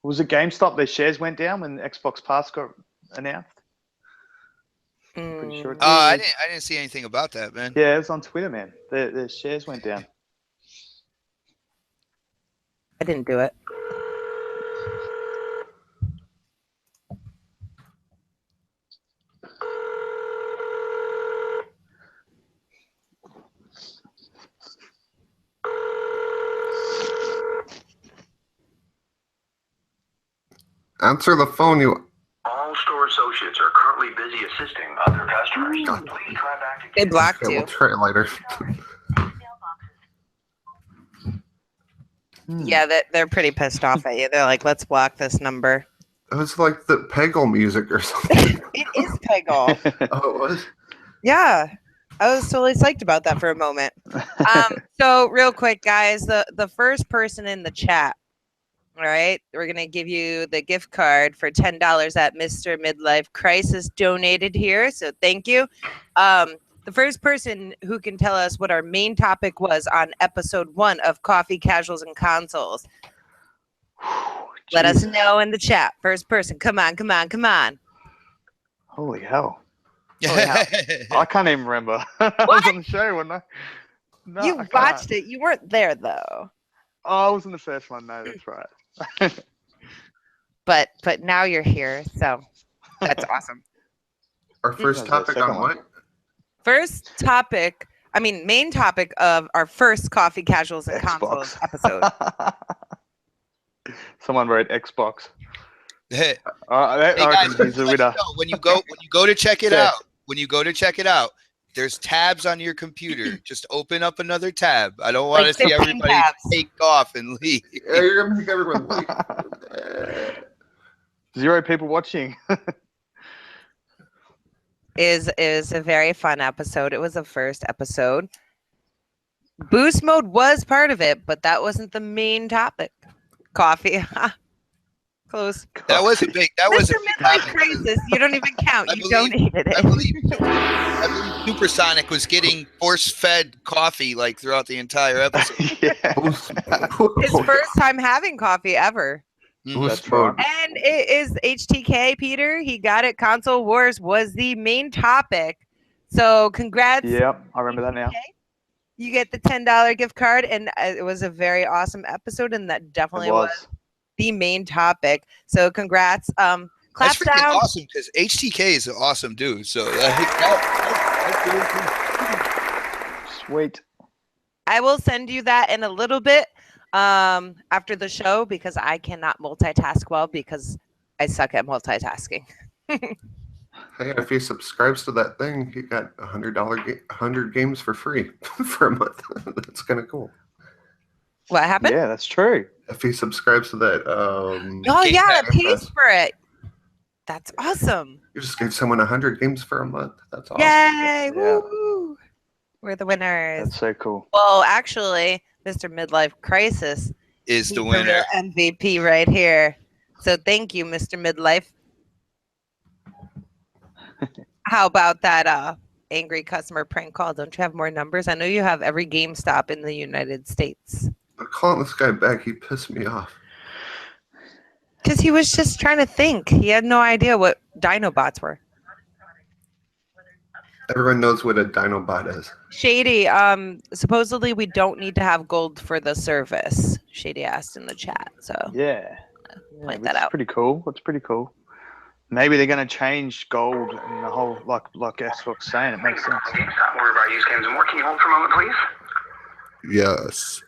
Was it GameStop? Their shares went down when Xbox Pass got announced. Pretty sure it did. I didn't see anything about that, man. Yeah, it was on Twitter, man. Their shares went down. I didn't do it. Answer the phone, you. All store associates are currently busy assisting other customers. Please try back again. They blocked Okay, you. we'll try it later. Yeah, they're pretty pissed off at you. They're like, let's block this number. It was like the Peggle music or something. It is Peggle. Oh, it was? Yeah. I was totally psyched about that for a moment. So real quick, guys, the first person in the chat, all right, we're going to give you the gift card for $10 that Mr. Midlife Crisis donated here. So thank you. The first person who can tell us what our main topic was on episode 1 of Coffee, Casuals, and Consoles. Let us know in the chat. First person. Come on. Holy hell. I can't even remember. I was on the show, wasn't I? No, You I can't. watched it. You weren't there, though. Oh, I was in the first one. No, that's right. Mm. But now you're here, so that's awesome. Our first That was the topic on second one. what? First topic, main topic of our first Coffee, Casuals, and Consoles episode. Someone wrote Xbox. Hey, I guys, reckon he's the winner. when you go to check it Yeah. out, there's tabs on your computer. Just open up another tab. I don't want Like to see 15 everybody tabs. take off and leave. Yeah, you're gonna make everyone wait. 0 people watching. is a very fun episode. It was the first episode. Boost mode was part of it, but that wasn't the main topic. Coffee. Close. That was a big. That was Mr. a big Midlife topic. Crisis. You don't even count. I You believe- donated it. I believe Supersonic was getting force-fed coffee like throughout the entire episode. Yeah. His first time having coffee ever. That's right. And it is HTK, Peter. He got it. Console Wars was the main topic. So congrats. Yep, I remember that now. HTK. You get the $10 gift card, and it was a very awesome episode, and that definitely It was was. the main topic. So congrats. Clap That's freaking down. awesome because HTK is an awesome dude. So that's really cool. Sweet. I will send you that in a little bit after the show because I cannot multitask well because I suck at multitasking. Hey, if he subscribes to that thing, he got $100 games for free for a month. That's kind of cool. What happened? Yeah, that's true. If he subscribes to that, Oh Game yeah, Pass. it pays for it. That's awesome. you just gave someone 100 games for a month. That's awesome. Yay! Yeah. Woo! We're the winners. That's so cool. Well, actually, Mr. Midlife Crisis Is the he's winner. real MVP right here. So thank you, Mr. Midlife. How about that angry customer prank call? Don't you have more numbers? I know you have every GameStop in the United States. I'm calling this guy back. He pissed me off. Because he was just trying to think. He had no idea what Dinobots were. Everyone knows what a Dinobot is. Shady, supposedly we don't need to have gold for the service. Shady asked in the chat. So Yeah. point which that is out. pretty cool. That's pretty cool. Maybe they're going to change gold and the whole, like Xbox saying, it makes sense. GameStop, where about used games and more. Can you hold for a moment, please? Yes.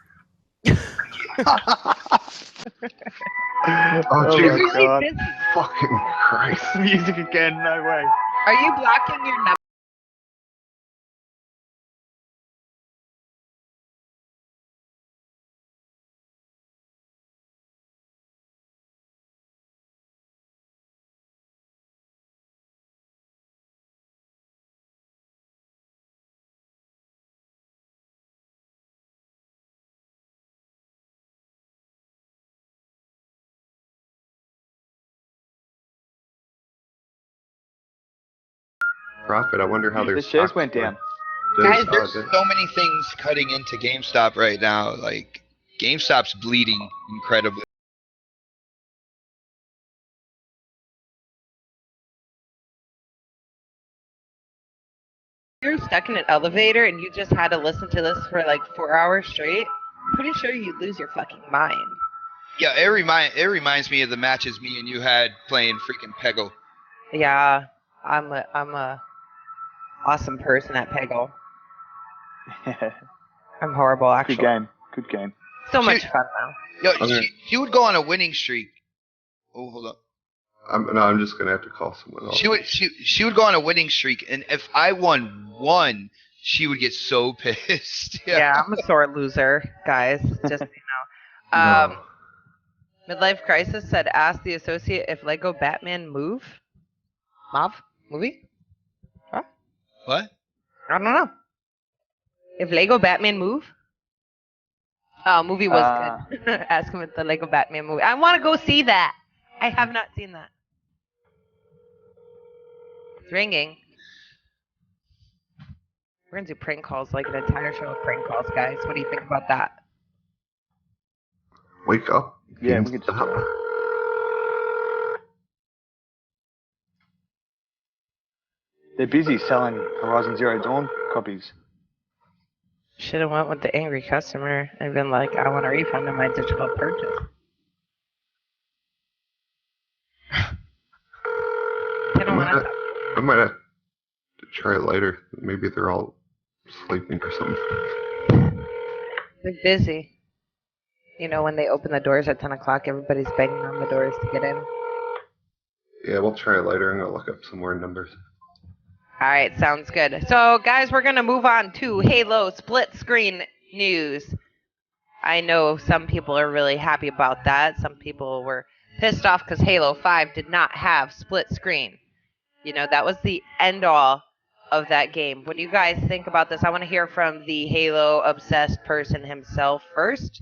Oh, Jesus. my Really God. busy. Fucking Christ. Music again, no way. Are you blocking your number? Profit. I wonder how their The shares stock went down. did. Guys, Oh, there's did. so many things cutting into GameStop right now. Like GameStop's bleeding incredibly. You're stuck in an elevator and you just had to listen to this for like 4 hours straight. Pretty sure you'd lose your fucking mind. Yeah, it reminds me of the matches me and you had playing freaking Peggle. Yeah, I'm a awesome person at Peggle. I'm horrible actually. Good game. Good game. So much Shoot. fun though. Yo, Okay. she would go on a winning streak. Oh, hold up. I'm just gonna have to call someone else. She would go on a winning streak, and if I won one, she would get so pissed. Yeah, I'm a sore loser, guys. Just so you know. No. Midlife Crisis said, "Ask the associate if Lego Batman movie." Huh? What? I don't know. If Lego Batman move? Oh, movie was good. Ask him if the Lego Batman movie. I want to go see that. I have not seen that. It's ringing. We're gonna do prank calls, like an entire show of prank calls, guys. What do you think about that? Wake up. Yeah, we could Stop. They're busy selling Horizon Zero Dawn copies. Should have went with the angry customer and been like, I want a refund on my digital purchase. They don't want to. I might have to try it later. Maybe they're all sleeping or something. They're busy. You know, when they open the doors at 10 o'clock, everybody's banging on the doors to get in. Yeah, we'll try it later. I'm gonna look up some more numbers. All right, sounds good. So, guys, we're going to move on to Halo split screen news. I know some people are really happy about that. Some people were pissed off because Halo 5 did not have split screen. You know, that was the end all of that game. What do you guys think about this? I want to hear from the Halo obsessed person himself first.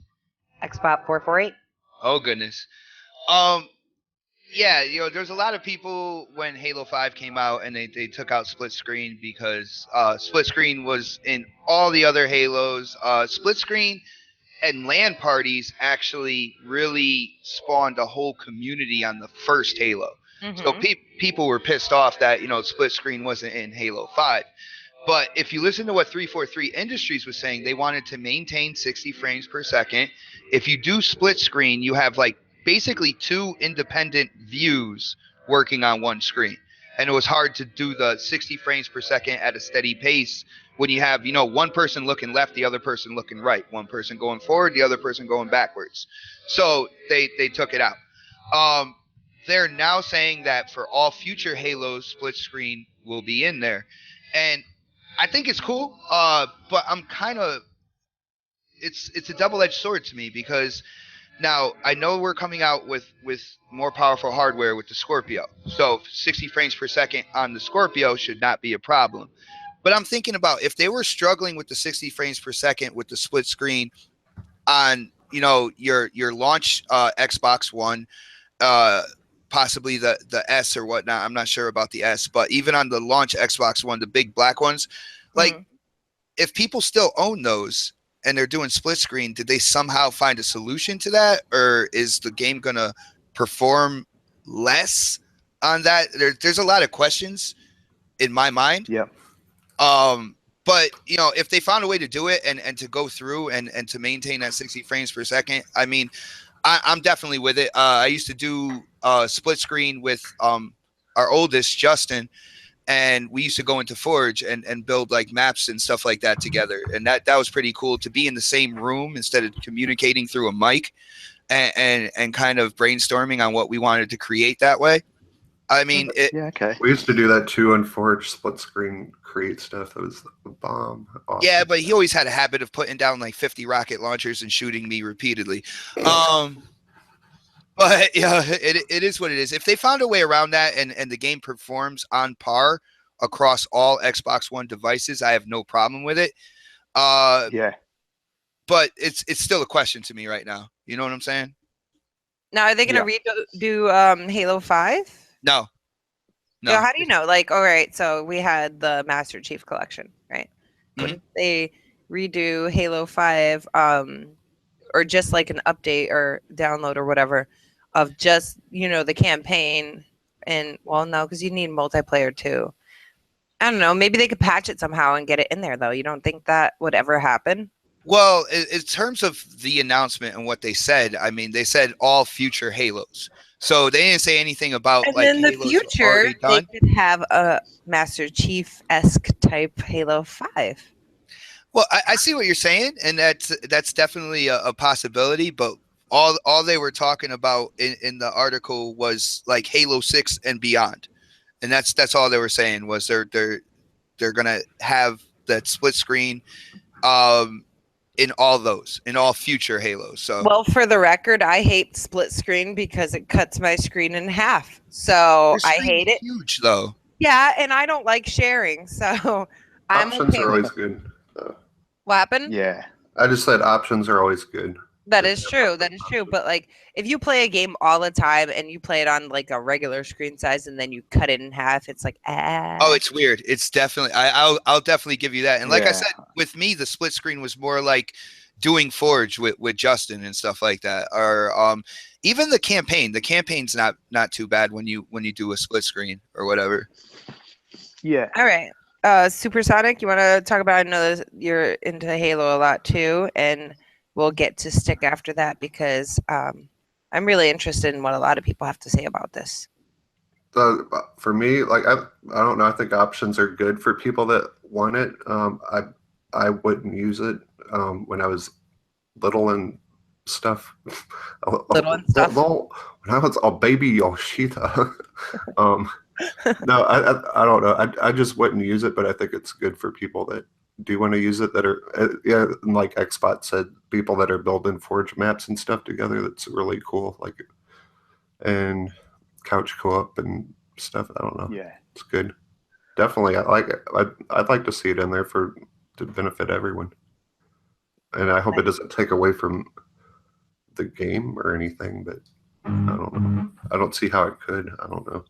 Xpop448. Oh goodness. Yeah, there's a lot of people when Halo 5 came out and they took out split screen because split screen was in all the other Halos. Split screen and LAN parties actually really spawned a whole community on the first Halo. So people were pissed off that split screen wasn't in Halo 5. But if you listen to what 343 Industries was saying, they wanted to maintain 60 frames per second. If you do split screen, you have like basically two independent views working on one screen. And it was hard to do the 60 frames per second at a steady pace when you have, one person looking left, the other person looking right, one person going forward, the other person going backwards. So they took it out. They're now saying that for all future Halos, split screen will be in there. And I think it's cool, but I'm kind of it's a double-edged sword to me because now I know we're coming out with more powerful hardware with the Scorpio, so 60 frames per second on the Scorpio should not be a problem. But I'm thinking about if they were struggling with the 60 frames per second with the split screen on your launch Xbox One, possibly the S or whatnot. I'm not sure about the S, but even on the launch Xbox One, the big black ones, like if people still own those and they're doing split screen, did they somehow find a solution to that? Or is the game going to perform less on that? There's a lot of questions in my mind. Yeah. But if they found a way to do it and to go through and to maintain that 60 frames per second, I mean, I'm definitely with it. I used to do split screen with our oldest, Justin, and we used to go into Forge and build like maps and stuff like that together. And that was pretty cool to be in the same room instead of communicating through a mic and kind of brainstorming on what we wanted to create that way. I mean, okay. We used to do that too on Forge, split screen create stuff. That was the bomb. Awesome. Yeah, but he always had a habit of putting down like 50 rocket launchers and shooting me repeatedly. But yeah, it is what it is. If they found a way around that and the game performs on par across all Xbox One devices, I have no problem with it. Yeah. But it's still a question to me right now. You know what I'm saying? Now, are they going to redo Halo 5? No. So how do you know? Like, all right, so we had the Master Chief Collection, right? What if they redo Halo 5 or just like an update or download or whatever of just, the campaign? And, well, no, because you need multiplayer too. I don't know. Maybe they could patch it somehow and get it in there, though. You don't think that would ever happen? Well, in terms of the announcement and what they said, I mean, they said all future Halos. So they didn't say anything about And like in the Halos future, already done. they could have a Master Chief-esque type Halo 5. Well, I see what you're saying, and that's definitely a possibility. But all they were talking about in the article was like Halo 6 and beyond, and that's all they were saying was they're gonna have that split screen, in all future Halos. So Well, for the record, I hate split screen because it cuts my screen in half. So I hate it. Huge though. Yeah, and I don't like sharing. So I'm Options okay are with always good. what happened? Yeah. I just said options are always good. That is true. That is true. But like, if you play a game all the time and you play it on like a regular screen size and then you cut it in half, it's like Oh, it's weird. It's definitely. I'll definitely give you that. And like I Yeah. said, with me, the split screen was more like doing Forge with Justin and stuff like that, or even the campaign. The campaign's not too bad when you do a split screen or whatever. Yeah. all right. Supersonic, you want to talk about? I know that you're into Halo a lot too, and we'll get to Stick after that because I'm really interested in what a lot of people have to say about this. For me, like I don't know. I think options are good for people that want it. I wouldn't use it when I was little and stuff. Little and stuff? When I was a baby Yoshita. No, I don't know. I just wouldn't use it, but I think it's good for people that do want to use it. That are and like Xbot said, people that are building Forge maps and stuff together. That's really cool. Like and couch co-op and stuff. I don't know. Yeah. It's good. definitely. I'd like to see it in there to benefit everyone, and I hope it doesn't take away from the game or anything. But I don't know. I don't see how it could. I don't know.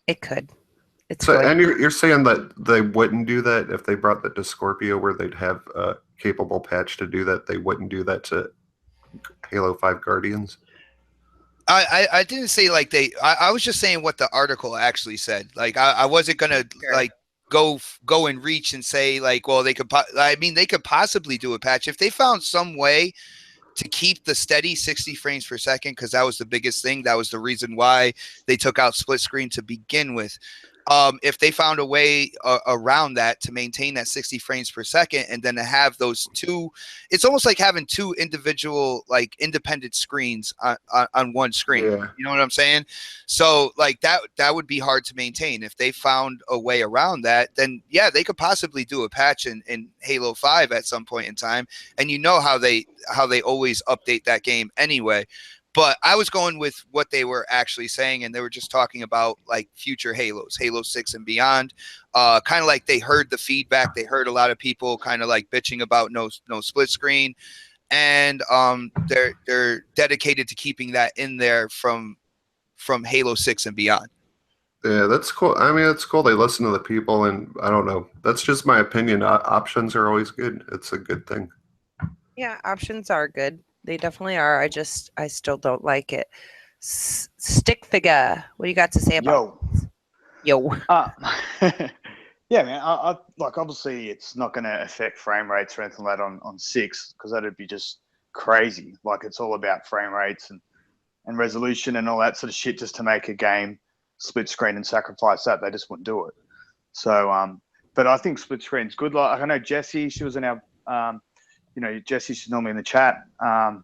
It could. It's So, good. and you're saying that they wouldn't do that if they brought that to Scorpio, where they'd have a capable patch to do that. They wouldn't do that to Halo 5 Guardians. I didn't say like I was just saying what the article actually said. Like I wasn't gonna like go and reach and say like, well, they could. They could possibly do a patch if they found some way to keep the steady 60 frames per second, because that was the biggest thing. That was the reason why they took out split screen to begin with. If they found a way around that to maintain that 60 frames per second, and then to have those two, it's almost like having two individual, like independent screens on one screen. Yeah. You know what I'm saying? So like that would be hard to maintain. If they found a way around that, then yeah, they could possibly do a patch in Halo 5 at some point in time. And you know how they always update that game anyway. But I was going with what they were actually saying, and they were just talking about like future Halos, Halo 6 and beyond. Kind of like they heard the feedback. They heard a lot of people kind of like bitching about no split screen, and they're dedicated to keeping that in there from Halo 6 and beyond. Yeah, that's cool. I mean, it's cool. They listen to the people, and I don't know. That's just my opinion. Options are always good. It's a good thing. Yeah, options are good. They definitely are. I still don't like it. Stick figure. What do you got to say about? Yo. Yeah, man. I like, obviously it's not going to affect frame rates or anything like that on 6, because that'd be just crazy. Like, it's all about frame rates and resolution and all that sort of shit just to make a game split screen and sacrifice that. They just wouldn't do it. So, but I think split screen's good. Like, I know Jessie, she was in our, Jessie, she's normally in the chat. Her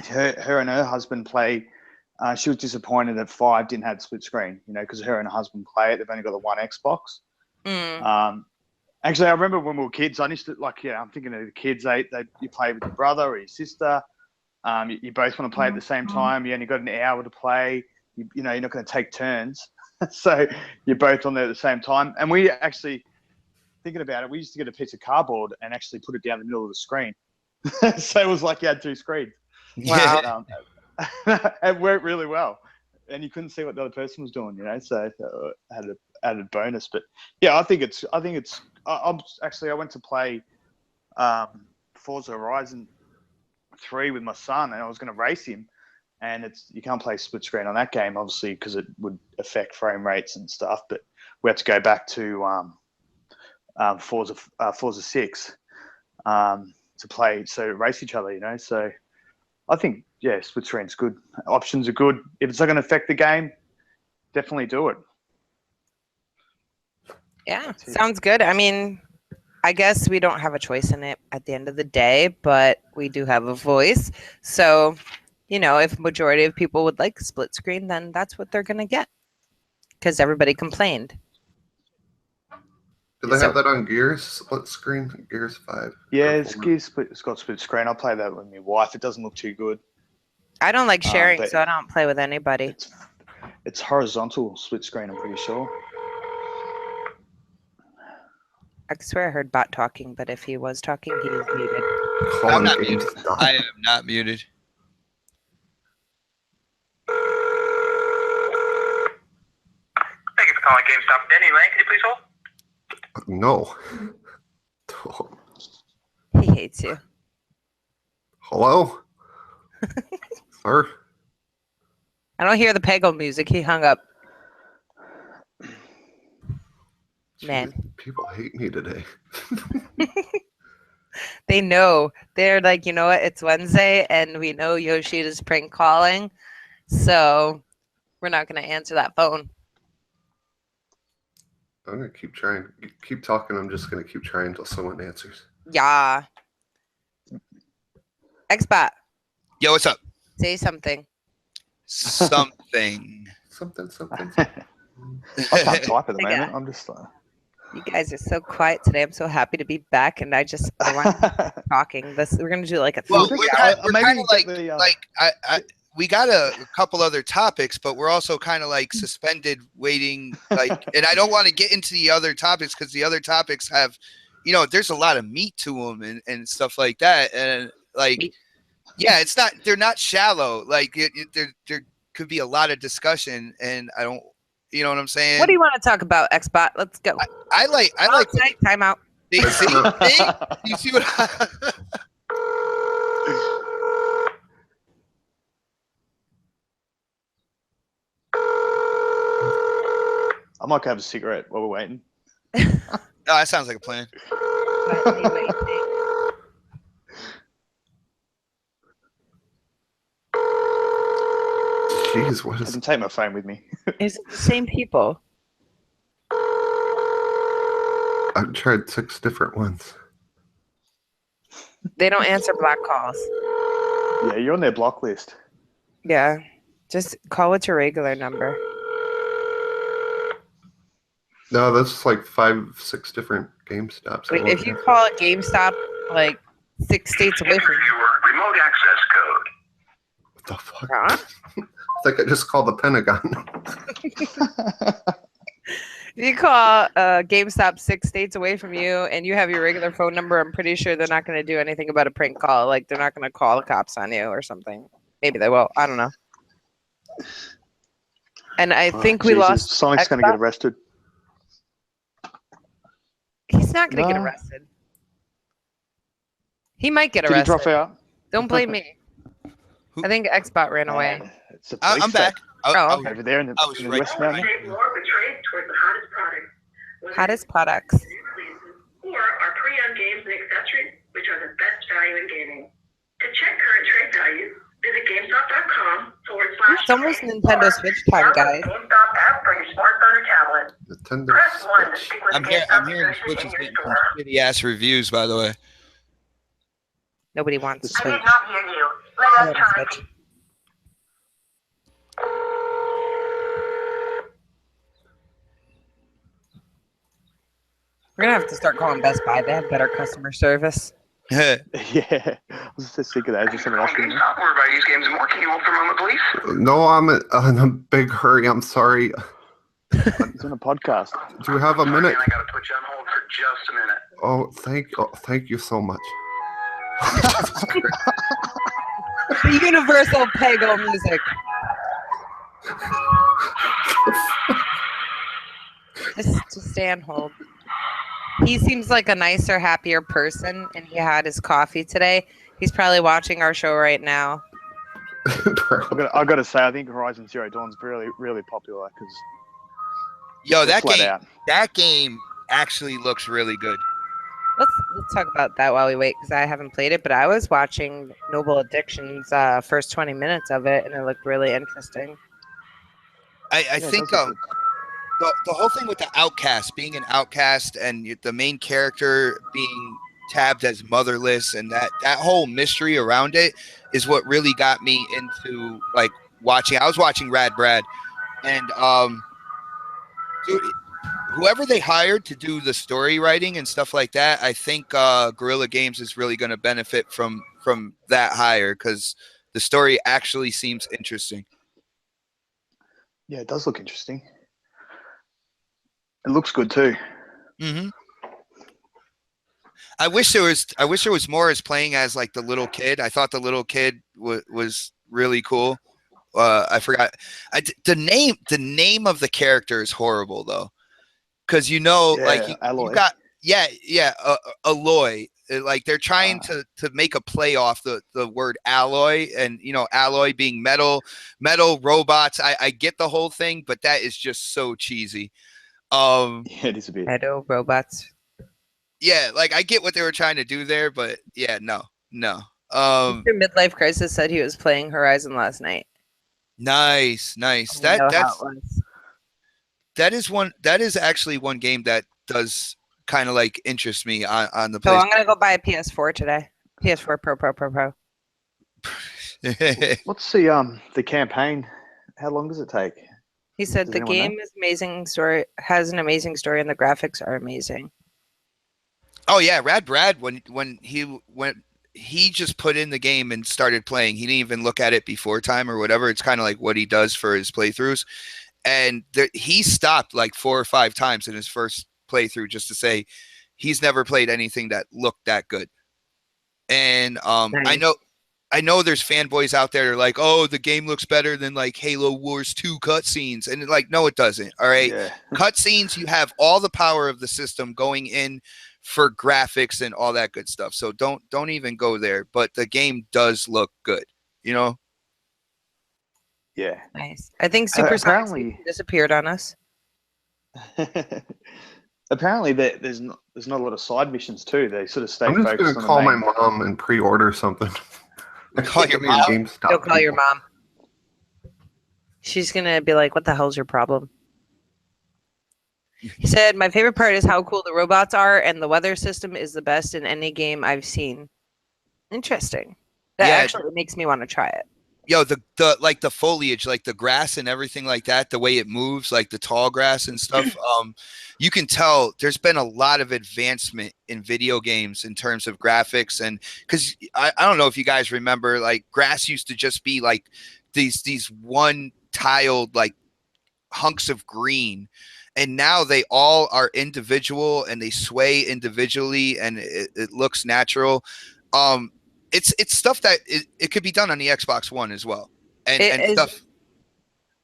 and her husband play. She was disappointed that 5 didn't have split screen, because her and her husband play it. They've only got the one Xbox. Actually, I remember when we were kids, I used to, I'm thinking of the kids, you play with your brother or your sister. You both want to play at the same time. You only got an hour to play. You're not going to take turns. So you're both on there at the same time. And we actually, thinking about it, we used to get a piece of cardboard and actually put it down the middle of the screen. So it was like you had 2 screens. Wow. It worked really well, and you couldn't see what the other person was doing, so had an added bonus. But yeah, I think it's I went to play Forza Horizon 3 with my son, and I was going to race him, and you can't play split screen on that game, obviously, because it would affect frame rates and stuff. But we had to go back to Forza 6 to play, so race each other, so I think, yeah, split screen's good. Options are good. If it's not going to affect the game, definitely do it. Yeah, sounds good. I mean, I guess we don't have a choice in it at the end of the day, but we do have a voice. So, if majority of people would like split screen, then that's what they're going to get, because everybody complained. Do they have that on Gears split screen? Gears 5? Yeah, it's got split screen. I'll play that with my wife. It doesn't look too good. I don't like sharing, so I don't play with anybody. It's horizontal split screen, I'm pretty sure. I swear I heard Bot talking, but if he was talking, he was muted. I'm not muted. I am not muted. Thank you for calling GameStop. Denny Lane, can you please hold? No. He hates you. Hello? Sir? I don't hear the Peggle music. He hung up. Man. Jeez, people hate me today. They know. They're like, you know what? It's Wednesday, and we know Yoshida's prank calling, so we're not going to answer that phone. I'm going to keep trying. Keep talking. I'm just going to keep trying until someone answers. Yeah. Xbot. Yo, what's up? Say something. Something. Something. I can't type at the moment. I'm just You guys are so quiet today. I'm so happy to be back, and I want to keep talking. We're going to do like a Well, we're kind of like got a couple other topics, but we're also kind of like suspended waiting, like, and I don't want to get into the other topics because the other topics have, you know, there's a lot of meat to them and stuff like that. And like, yeah, they're not shallow. Like there could be a lot of discussion, and I don't, you know what I'm saying? What do you want to talk about, Xbot? Let's go. I like Time out. see, you see what I might go have a cigarette while we're waiting. Oh, that sounds like a plan. Jeez, what I is? can take my phone with me. Is it the same people? I've tried 6 different ones. They don't answer block calls. Yeah, you're on their block list. Yeah. Just call with your regular number. No, that's like 5, 6 different GameStops. Wait, if you call a GameStop like 6 states away from you. Your remote access code. What the fuck? Huh? I think I just called the Pentagon. If you call GameStop 6 states away from you and you have your regular phone number, I'm pretty sure they're not going to do anything about a prank call. Like, they're not going to call the cops on you or something. Maybe they will. I don't know. And I think we Jesus, lost. Sonic's going to Xbox. get arrested. He's not going to get No. arrested. He might get Did he arrested. drop out? Don't blame me. Who- I think Xbot ran away. It's a police I'm back. Oh, I- okay. over there in the, I was in the right West there. Mountain. Save more with trades towards the hottest products. whether Hottest it's products. new releases or our pre-owned games and accessories, which are the best value in gaming. To check current trade values, visit GameStop.com/. It's almost Nintendo Switch time, guys. GameStop app for your smartphone or tablet. Nintendo Press 1 to Switch. speak with I'm GameStop hearing associate Switch in is your getting some store. shitty ass reviews, by the way. Nobody wants I Switch. did not hear you. Let I us want a try. Switch. We're gonna have to start calling Best Buy. They have better customer service. Yeah, I was just thinking that. Just someone else doing that. GameStop, where values games and more. Can you hold for a moment, please? No, I'm in a big hurry. I'm sorry. He's on a podcast. Do you have a minute? I gotta put you on hold for just a minute. Thank you so much. The universal Pego music. Just stay on hold. He seems like a nicer, happier person, and he had his coffee today. He's probably watching our show right now. I got to say, I think Horizon Zero Dawn's really, really popular because Yo, that flat game, out. that game actually looks really good. Let's talk about that while we wait, because I haven't played it, but I was watching Noble Addiction's first 20 minutes of it, and it looked really interesting. I Yeah, think those are good. the whole thing with the outcast, being an outcast, and the main character being tabbed as motherless, and that whole mystery around it is what really got me into like watching. I was watching Rad Brad, and dude, whoever they hired to do the story writing and stuff like that, I think Guerrilla Games is really going to benefit from that hire, because the story actually seems interesting. Yeah, it does look interesting. It looks good too. Mm-hmm. I wish there was more as playing as like the little kid. I thought the little kid was really cool. I forgot the name of the character is horrible though, because like you Alloy. got Alloy. Like they're trying to make a play off the word alloy, and alloy being metal robots. I get the whole thing, but that is just so cheesy. Yeah, it is a bit. Meadow robots. Yeah, like I get what they were trying to do there, but yeah, no. Mr. Midlife Crisis said he was playing Horizon last night. Nice. I know how That's it was. that is actually one game that does kind of like interest me on the So place. I'm gonna go buy a PS4 today. PS4 Pro. What's the campaign? How long does it take? He said Does the anyone know? game is amazing story, has an amazing story, and the graphics are amazing. Oh yeah, Rad Brad when he just put in the game and started playing. He didn't even look at it before time or whatever. It's kind of like what he does for his playthroughs. And he stopped like 4 or 5 times in his first playthrough just to say he's never played anything that looked that good. And Nice. I know there's fanboys out there that are like, oh, the game looks better than like Halo Wars 2 cutscenes. And like, no, it doesn't. All right. Yeah. Cutscenes, you have all the power of the system going in for graphics and all that good stuff. So don't even go there. But the game does look good, you know? Yeah. Nice. I think Super Sonic apparently- disappeared on us. Apparently, there's not a lot of side missions too. They sort of stay I'm just focused gonna on call the my main. mom and pre-order something. Call your Give me a mom? GameStop. Don't call your mom. She's gonna be like, "What the hell's your problem?" He said, "My favorite part is how cool the robots are, and the weather system is the best in any game I've seen." Interesting. That Yeah. actually makes me want to try it. Yo, the like the foliage, like the grass and everything like that, the way it moves, like the tall grass and stuff. You can tell there's been a lot of advancement in video games in terms of graphics. And because I don't know if you guys remember, like grass used to just be like these one tiled like hunks of green. And now they all are individual and they sway individually and it looks natural. It's stuff that it could be done on the Xbox One as well. And stuff.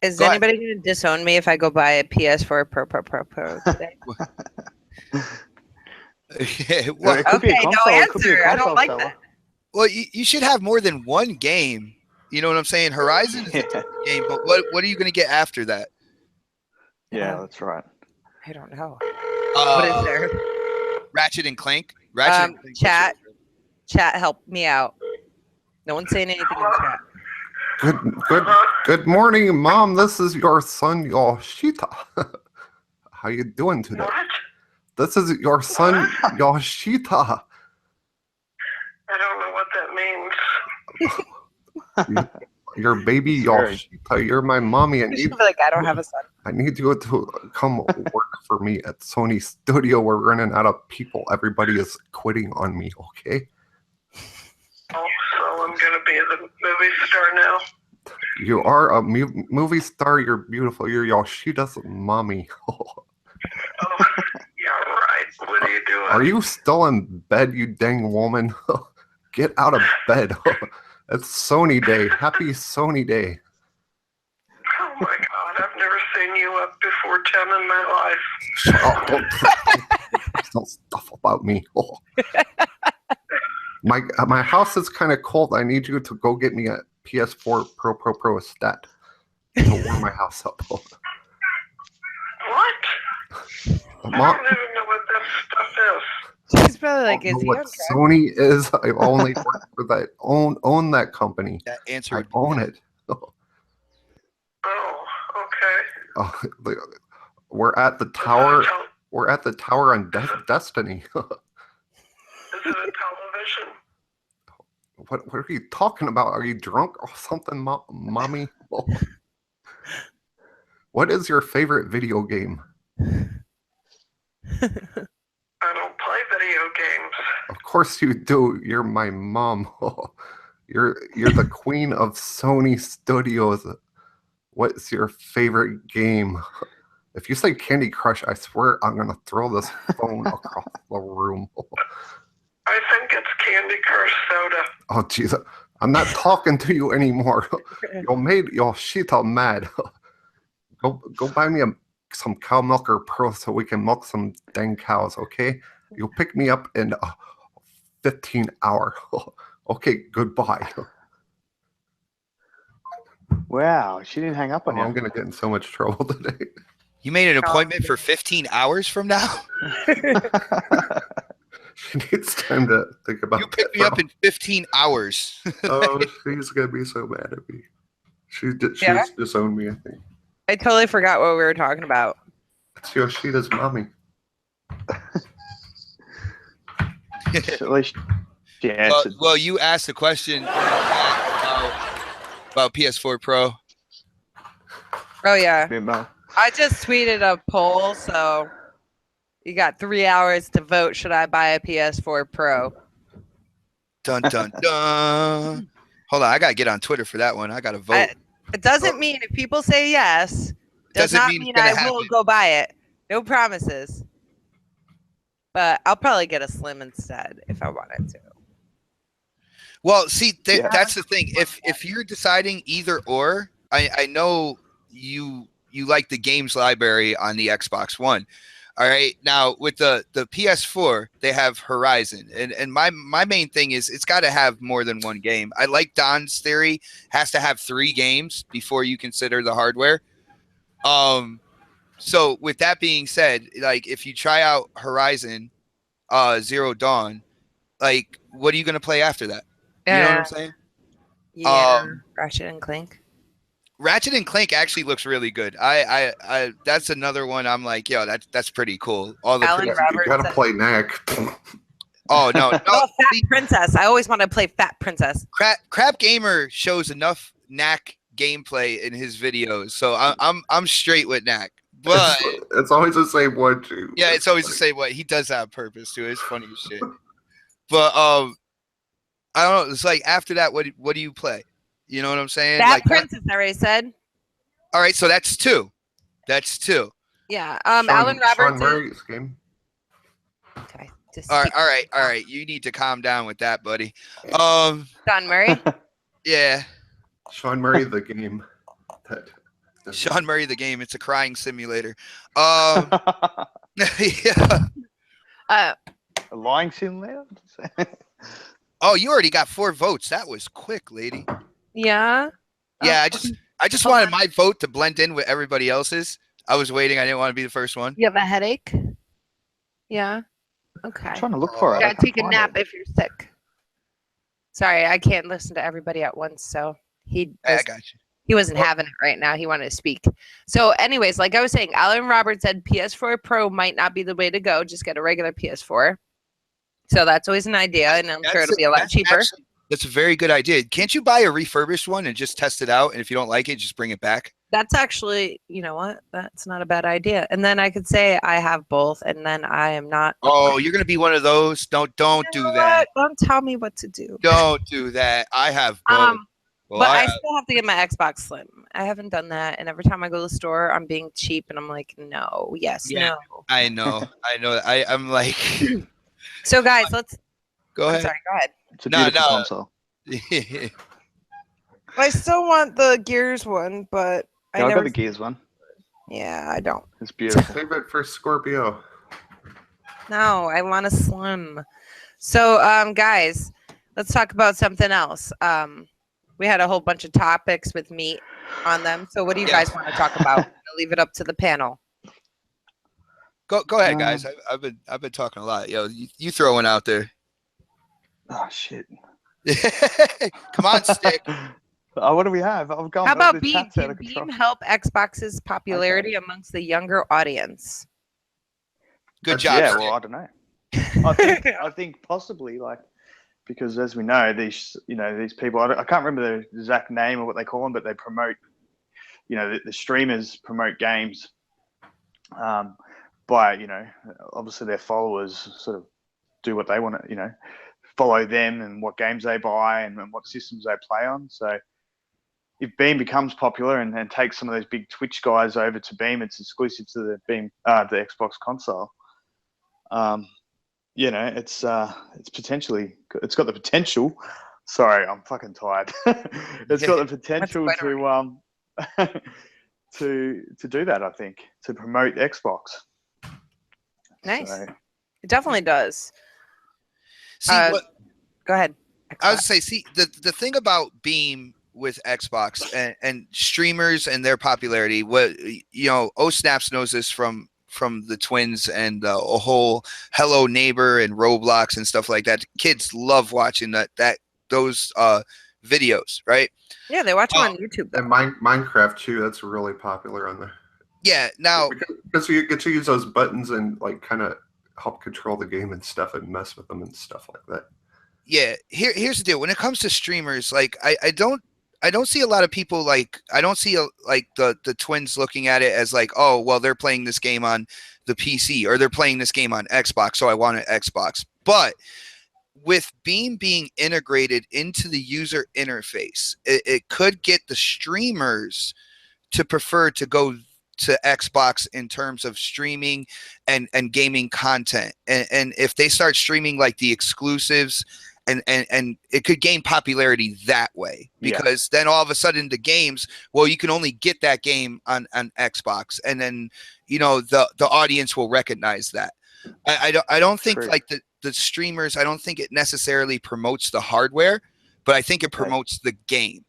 Is Go ahead. anybody going to disown me if I go buy a PS4 Pro today? Well, It could be a Okay, no console, it could be a answer. I don't console like seller. that. well, you should have more than one game. You know what I'm saying? Horizon is a Yeah. different game, but what are you going to get after that? Yeah, that's right. I don't know. What is there? Ratchet and Clank. Ratchet and Clank. Chat. Chat, help me out. No one's saying anything in chat. Good morning, Mom. This is your son Yoshita. How you doing today? What? This is your son Yoshita. I don't know what that means. Your baby Sorry. Yoshita. You're my mommy. You should be like, I don't have a son. I need you to come work for me at Sony Studio. We're running out of people. Everybody is quitting on me, okay? Oh, so I'm going to be the movie star now. You are a movie star. You're beautiful. You're Yoshita's mommy. Oh, yeah, right. What are you doing? Are you still in bed, you dang woman? Get out of bed. It's Sony Day. Happy Sony Day. Oh, my God. I've never seen you up before 10 in my life. Shut up. Don't stuff about me. My house is kind of cold. I need you to go get me a PS4 Pro stat to warm my house up. What? Mom, I don't even know what that stuff is. She's probably like, I is don't he know on what track? Sony is. I only work for that. Own that company. That answer I would be own it. Oh, okay. We're at the tower. Is We're at the tower on Destiny. it a television? What are you talking about? Are you drunk or something, mommy? What is your favorite video game? I don't play video games. Of course you do. You're my mom. You're the queen of Sony Studios. What's your favorite game? If you say Candy Crush, I swear I'm gonna throw this phone across the room. I think it's Candy Crush Soda. Oh jeez, I'm not talking to you anymore. You made Yoshita mad. Go buy me some cow milker Pro so we can milk some dang cows, okay? You'll pick me up in 15 hours. Okay, goodbye. Wow, she didn't hang up on I'm you. gonna get in so much trouble today. You made an appointment for 15 hours from now? She needs time to think about You picked me up in 15 hours. Oh, she's gonna be so mad at me. She's Yeah? disowned me, I think. I totally forgot what we were talking about. It's Yoshita's mommy. At least she answered. Well, you asked the question about PS4 Pro. Oh, yeah. Bimbo. I just tweeted a poll, so you got 3 hours to vote. Should I buy a PS4 Pro? Dun dun dun. Hold on, I gotta get on Twitter for that one. I gotta vote. It doesn't mean if people say yes, does Doesn't not mean it's mean gonna I will happen. go buy it. No promises. But I'll probably get a Slim instead if I wanted to. Well, see, Yeah. that's the thing. If you're deciding either or, I know you like the games library on the Xbox One. All right. Now with the PS4, they have Horizon, and my main thing is it's got to have more than one game. I like Don's theory, has to have 3 games before you consider the hardware. So with that being said, like if you try out Horizon Zero Dawn, like what are you gonna play after that? You know what I'm saying? Yeah. Ratchet and Clank. Ratchet and Clank actually looks really good. I that's another one. I'm like, yo, that's pretty cool. All the Alan You Roberts gotta said- play Knack. oh no, no. Oh, Fat see, Princess. I always want to play Fat Princess. Crap Gamer shows enough Knack gameplay in his videos, so I'm straight with Knack. But It's always the same one too. yeah, it's always the same way. He does that on purpose too. It's funny as shit. But I don't know. It's like after that, what do you play? You know what I'm saying? Fat Like, Princess, I already said. all right, so that's 2. That's 2. Yeah. Sean, Alan Roberts. Sean Murray's game. Okay. Just All keep- right. You need to calm down with that, buddy. Don Murray. Yeah. Sean Murray the game. That- Sean Murray the game. It's a crying simulator. Yeah. Uh, A lying simulator? Oh, you already got 4 votes. That was quick, lady. yeah. Yeah, I just wanted my vote to blend in with everybody else's. I was waiting. I didn't want to be the first one. You have a headache? Yeah. Okay. I'm trying to look for You it. I gotta can't take a find nap it. if you're sick. Sorry, I can't listen to everybody at once, so I got you. he wasn't having it right now. He wanted to speak. So, anyways, like I was saying, Alan Roberts said PS4 Pro might not be the way to go. Just get a regular PS4. So that's always an idea, and I'm sure it'll be a lot That's cheaper. actually- that's a very good idea. Can't you buy a refurbished one and just test it out? And if you don't like it, just bring it back. That's actually, you know what? That's not a bad idea. And then I could say I have both, and then I am not. Oh, you're gonna be one of those. Don't You do know that. what? Don't tell me what to do. Don't do that. I have both. Well, But I I have- still have to get my Xbox Slim. I haven't done that, and every time I go to the store, I'm being cheap, and I'm like, no, yes, Yeah. no. I know. I'm like, So, guys, let's. go I'm ahead. sorry. Go ahead. It's a No, beautiful no. console. I still want the Gears one, but Yeah, I got the Gears one. Yeah, I don't. It's beautiful. Save it for Scorpio. No, I want a Slim. So, guys, let's talk about something else. We had a whole bunch of topics with meat on them. So, what do you Yeah. guys want to talk about? I'll leave it up to the panel. Go ahead, guys. I've been talking a lot. Yo, you throw one out there. Oh shit. Come on, stick. Oh, what do we have? I've gone. How about the Beam? chat's out Can of control. Beam help Xbox's popularity amongst the younger audience? Good That's- job. Yeah, Stick. well, I don't know. I think possibly like because as we know these these people I can't remember the exact name or what they call them, but they promote the streamers promote games by obviously their followers sort of do what they want to follow them and what games they buy and what systems they play on. So if Beam becomes popular and takes some of those big Twitch guys over to Beam, it's exclusive to the Beam the Xbox console. It's potentially it's got the potential. Sorry, I'm fucking tired. It's got the potential quite to do that. I think to promote Xbox. Nice. So, It definitely does. See, Go ahead. I would say, see, the thing about Beam with Xbox and streamers and their popularity, Snaps knows this from the Twins and a whole Hello Neighbor and Roblox and stuff like that. Kids love watching those videos, right? Yeah, they watch them on YouTube. Though. And Minecraft too. That's really popular on there. Yeah. Now, Because you get to use those buttons and like kind of help control the game and stuff and mess with them and stuff like that. yeah. Here's the deal. When it comes to streamers, like I don't see a lot of people I don't see like the Twins looking at it as like, oh, well, they're playing this game on the PC or they're playing this game on Xbox, so I want an Xbox. But with Beam being integrated into the user interface, it could get the streamers to prefer to go to Xbox in terms of streaming and gaming content. And if they start streaming like the exclusives, and it could gain popularity that way, because then all of a sudden the games, well, you can only get that game on Xbox, and then the audience will recognize that. I don't think True. like the streamers, I don't think it necessarily promotes the hardware, but I think it promotes the game.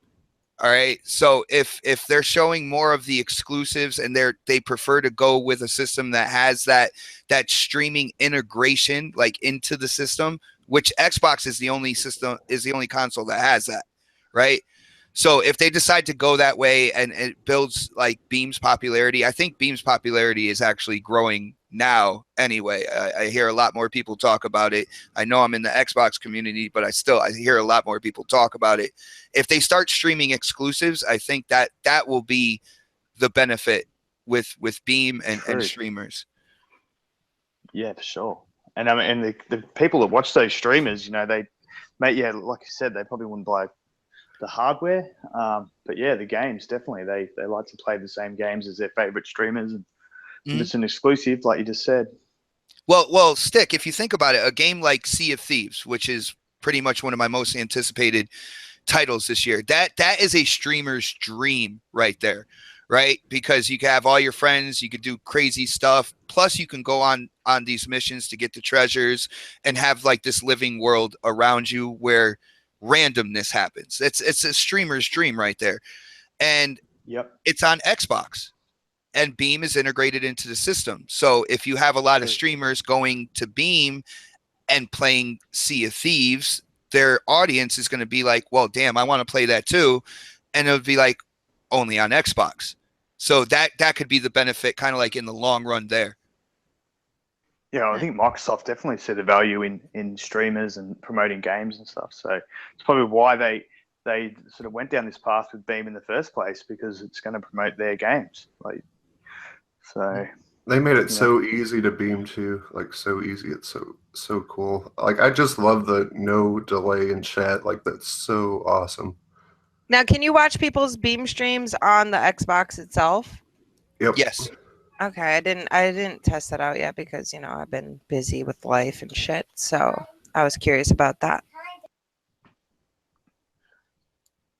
All right. So if they're showing more of the exclusives and they prefer to go with a system that has that streaming integration like into the system, which Xbox is the only console that has that, right? So if they decide to go that way and it builds like Beam's popularity, I think Beam's popularity is actually growing now anyway. I hear a lot more people talk about it. I know I'm in the Xbox community, but I hear a lot more people talk about it. If they start streaming exclusives, I think that will be the benefit with Beam and streamers. Yeah, for sure. And I mean, and the people that watch those streamers, they, like you said, they probably wouldn't buy the hardware, but yeah, the games definitely. They like to play the same games as their favorite streamers, and if it's an exclusive, like you just said. Well, Stick, if you think about it, a game like Sea of Thieves, which is pretty much one of my most anticipated titles this year, that is a streamer's dream right there, right? Because you can have all your friends, you could do crazy stuff, plus you can go on these missions to get the treasures and have like this living world around you where randomness happens. It's a streamer's dream right there. And it's on Xbox, and Beam is integrated into the system. So if you have a lot of streamers going to Beam and playing Sea of Thieves, their audience is going to be like, well, damn, I want to play that too. And it would be like only on Xbox. So that could be the benefit kind of like in the long run there. Yeah, I think Microsoft definitely see the value in streamers and promoting games and stuff. So it's probably why they sort of went down this path with Beam in the first place, because it's going to promote their games. So they made it so easy to Beam too, like so easy. It's so cool. Like I just love the no delay in chat. Like that's so awesome. Now, can you watch people's Beam streams on the Xbox itself? Yep. Yes. Okay, I didn't test that out yet because I've been busy with life and shit. So I was curious about that.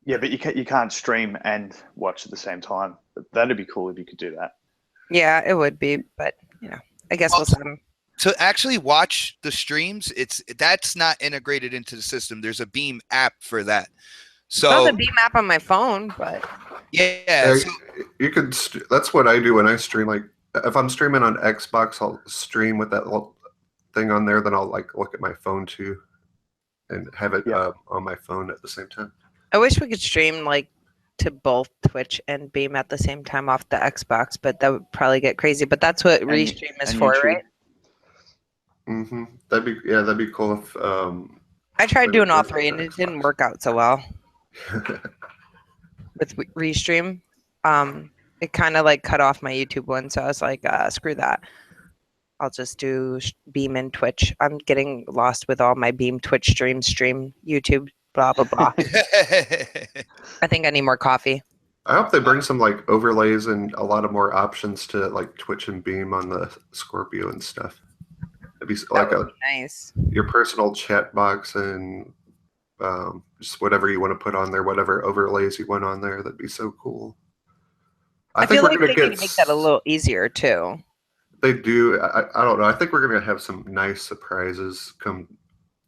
Yeah, but you can't stream and watch at the same time. That'd be cool if you could do that. Yeah, it would be, but I guess we'll see them. To actually watch the streams, that's not integrated into the system. There's a Beam app for that. So There's a Beam app on my phone, but yeah, you could. That's what I do when I stream. Like if I'm streaming on Xbox, I'll stream with that little thing on there. Then I'll like look at my phone too, and have it on my phone at the same time. I wish we could stream like to both Twitch and Beam at the same time off the Xbox, but that would probably get crazy. But that's what Restream is for, right? Mm-hmm. That'd be cool if. I tried doing all three, and it didn't work out so well. With Restream, it kind of like cut off my YouTube one, so I was like, screw that. I'll just do Beam and Twitch. I'm getting lost with all my Beam, Twitch stream, YouTube, blah blah blah. I think I need more coffee. I hope they bring some like overlays and a lot of more options to like Twitch and Beam on the Scorpio and stuff. It'd be like nice. Your personal chat box and just whatever you want to put on there, whatever overlays you want on there. That'd be so cool. I feel like they can make that a little easier too. They do. I don't know. I think we're gonna have some nice surprises come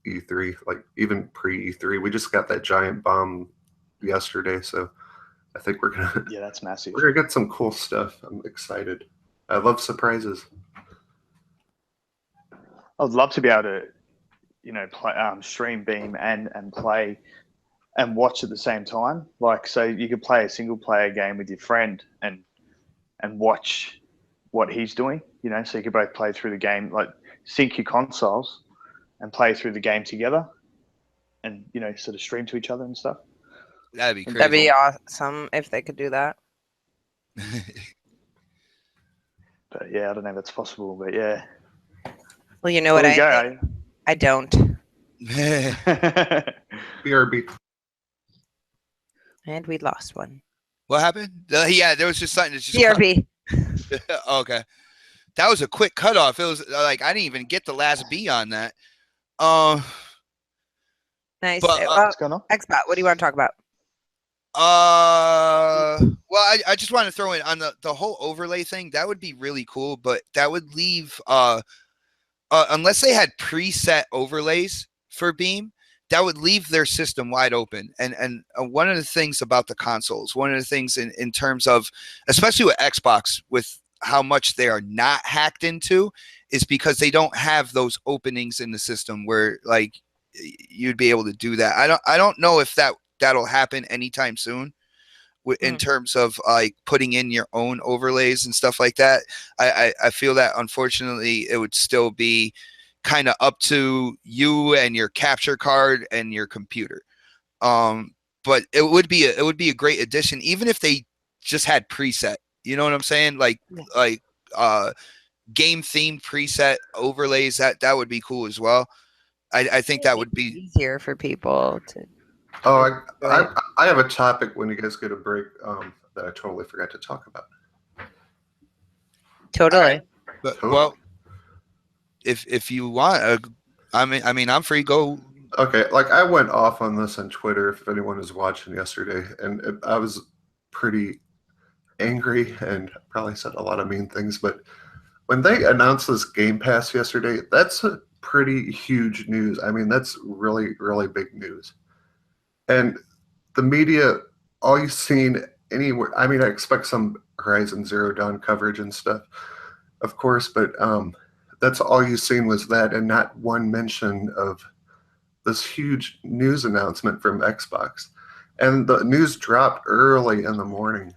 E3, like even pre E3. We just got that giant bomb yesterday, so I think we're gonna. Yeah, that's massive. We're gonna get some cool stuff. I'm excited. I love surprises. I'd love to be able to, play, stream Beam and play and watch at the same time. Like, so you could play a single player game with your friend and watch what he's doing. So you could both play through the game, like sync your consoles and play through the game together, and sort of stream to each other and stuff. That'd be crazy. That'd be awesome if they could do that. But yeah, I don't know if that's possible. But yeah. Well, you know what I don't. BRB. And we lost one. What happened? Yeah, there was just something that just BRB. Okay. That was a quick cutoff. It was like I didn't even get the last B on that. Uh, Nice. But, What's going on? Xbot, what do you want to talk about? well, I just want to throw in on the whole overlay thing. That would be really cool, but that would leave unless they had preset overlays for Beam, that would leave their system wide open. And one of the things about the consoles, one of the things in terms of, especially with Xbox, with how much they are not hacked into, is because they don't have those openings in the system where like you'd be able to do that. I don't know if that'll happen anytime soon in terms of like putting in your own overlays and stuff like that. I feel that unfortunately it would still be kind of up to you and your capture card and your computer. But it would be a great addition, even if they just had preset. You know what I'm saying? Like game themed preset overlays. That would be cool as well. I think that would be easier for people to. Oh, I have a topic when you guys get a break that I totally forgot to talk about. Totally. Right. But, well, if you want, I mean, I'm free. Go. Okay, like I went off on this on Twitter. If anyone was watching yesterday, and I was pretty angry and probably said a lot of mean things. But when they announced this Game Pass yesterday, that's a pretty huge news. I mean, that's really, really big news. And the media, all you've seen anywhere, I mean, I expect some Horizon Zero Dawn coverage and stuff, of course, but that's all you've seen was that, and not one mention of this huge news announcement from Xbox. And the news dropped early in the morning.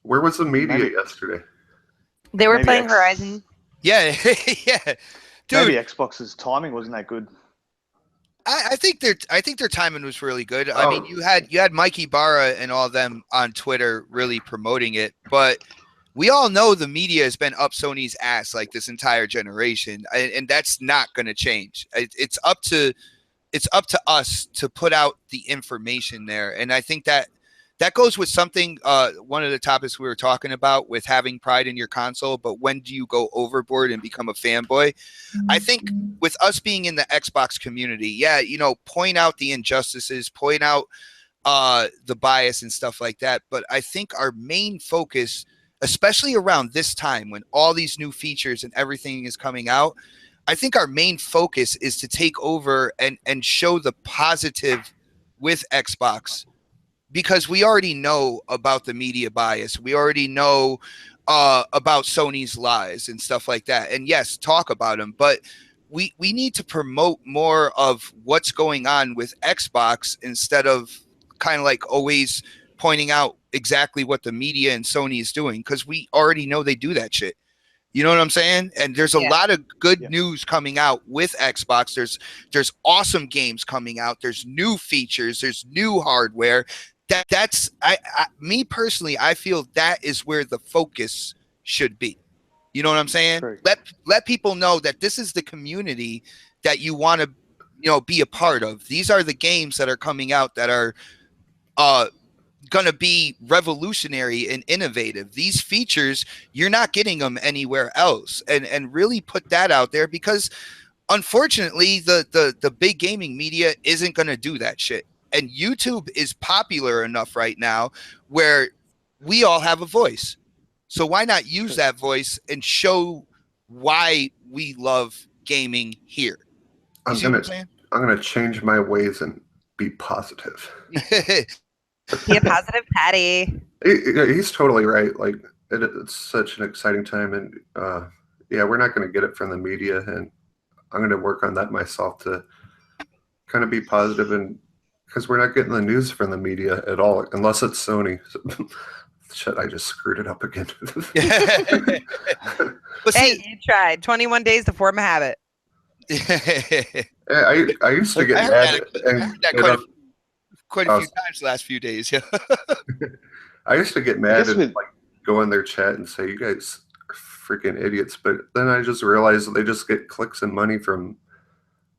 Where was the media yesterday? They were playing Horizon. Yeah, yeah. Dude, maybe Xbox's timing wasn't that good. I think their timing was really good. I mean, you had Mikey Barra and all of them on Twitter really promoting it, but we all know the media has been up Sony's ass like this entire generation, and that's not going to change. It's up to us to put out the information there, and I think that goes with something. One of the topics we were talking about with having pride in your console, but when do you go overboard and become a fanboy? I think with us being in the Xbox community, yeah, point out the injustices, point out the bias and stuff like that. But I think our main focus, especially around this time when all these new features and everything is coming out, I think our main focus is to take over and show the positive with Xbox. Because we already know about the media bias. We already know about Sony's lies and stuff like that. And yes, talk about them. But we need to promote more of what's going on with Xbox instead of kind of like always pointing out exactly what the media and Sony is doing. Because we already know they do that shit. You know what I'm saying? And there's a lot of good news coming out with Xbox. There's awesome games coming out. There's new features. There's new hardware. That's me personally, I feel that is where the focus should be. You know what I'm saying? True. Let people know that this is the community that you want to, be a part of. These are the games that are coming out that are going to be revolutionary and innovative. These features, you're not getting them anywhere else. And really put that out there, because unfortunately the big gaming media isn't going to do that shit. And YouTube is popular enough right now where we all have a voice. So why not use that voice and show why we love gaming here? I'm gonna change my ways and be positive. Be a positive Patty. He's totally right. Like it's such an exciting time, and we're not gonna get it from the media, and I'm gonna work on that myself to kind of be positive, and because we're not getting the news from the media at all, unless it's Sony. Shit, I just screwed it up again. Hey, you tried. 21 days to form a habit. I used to get mad. Quite a few times the last few days. Yeah. I used to get mad and like go in their chat and say, "You guys are freaking idiots," but then I just realized that they just get clicks and money from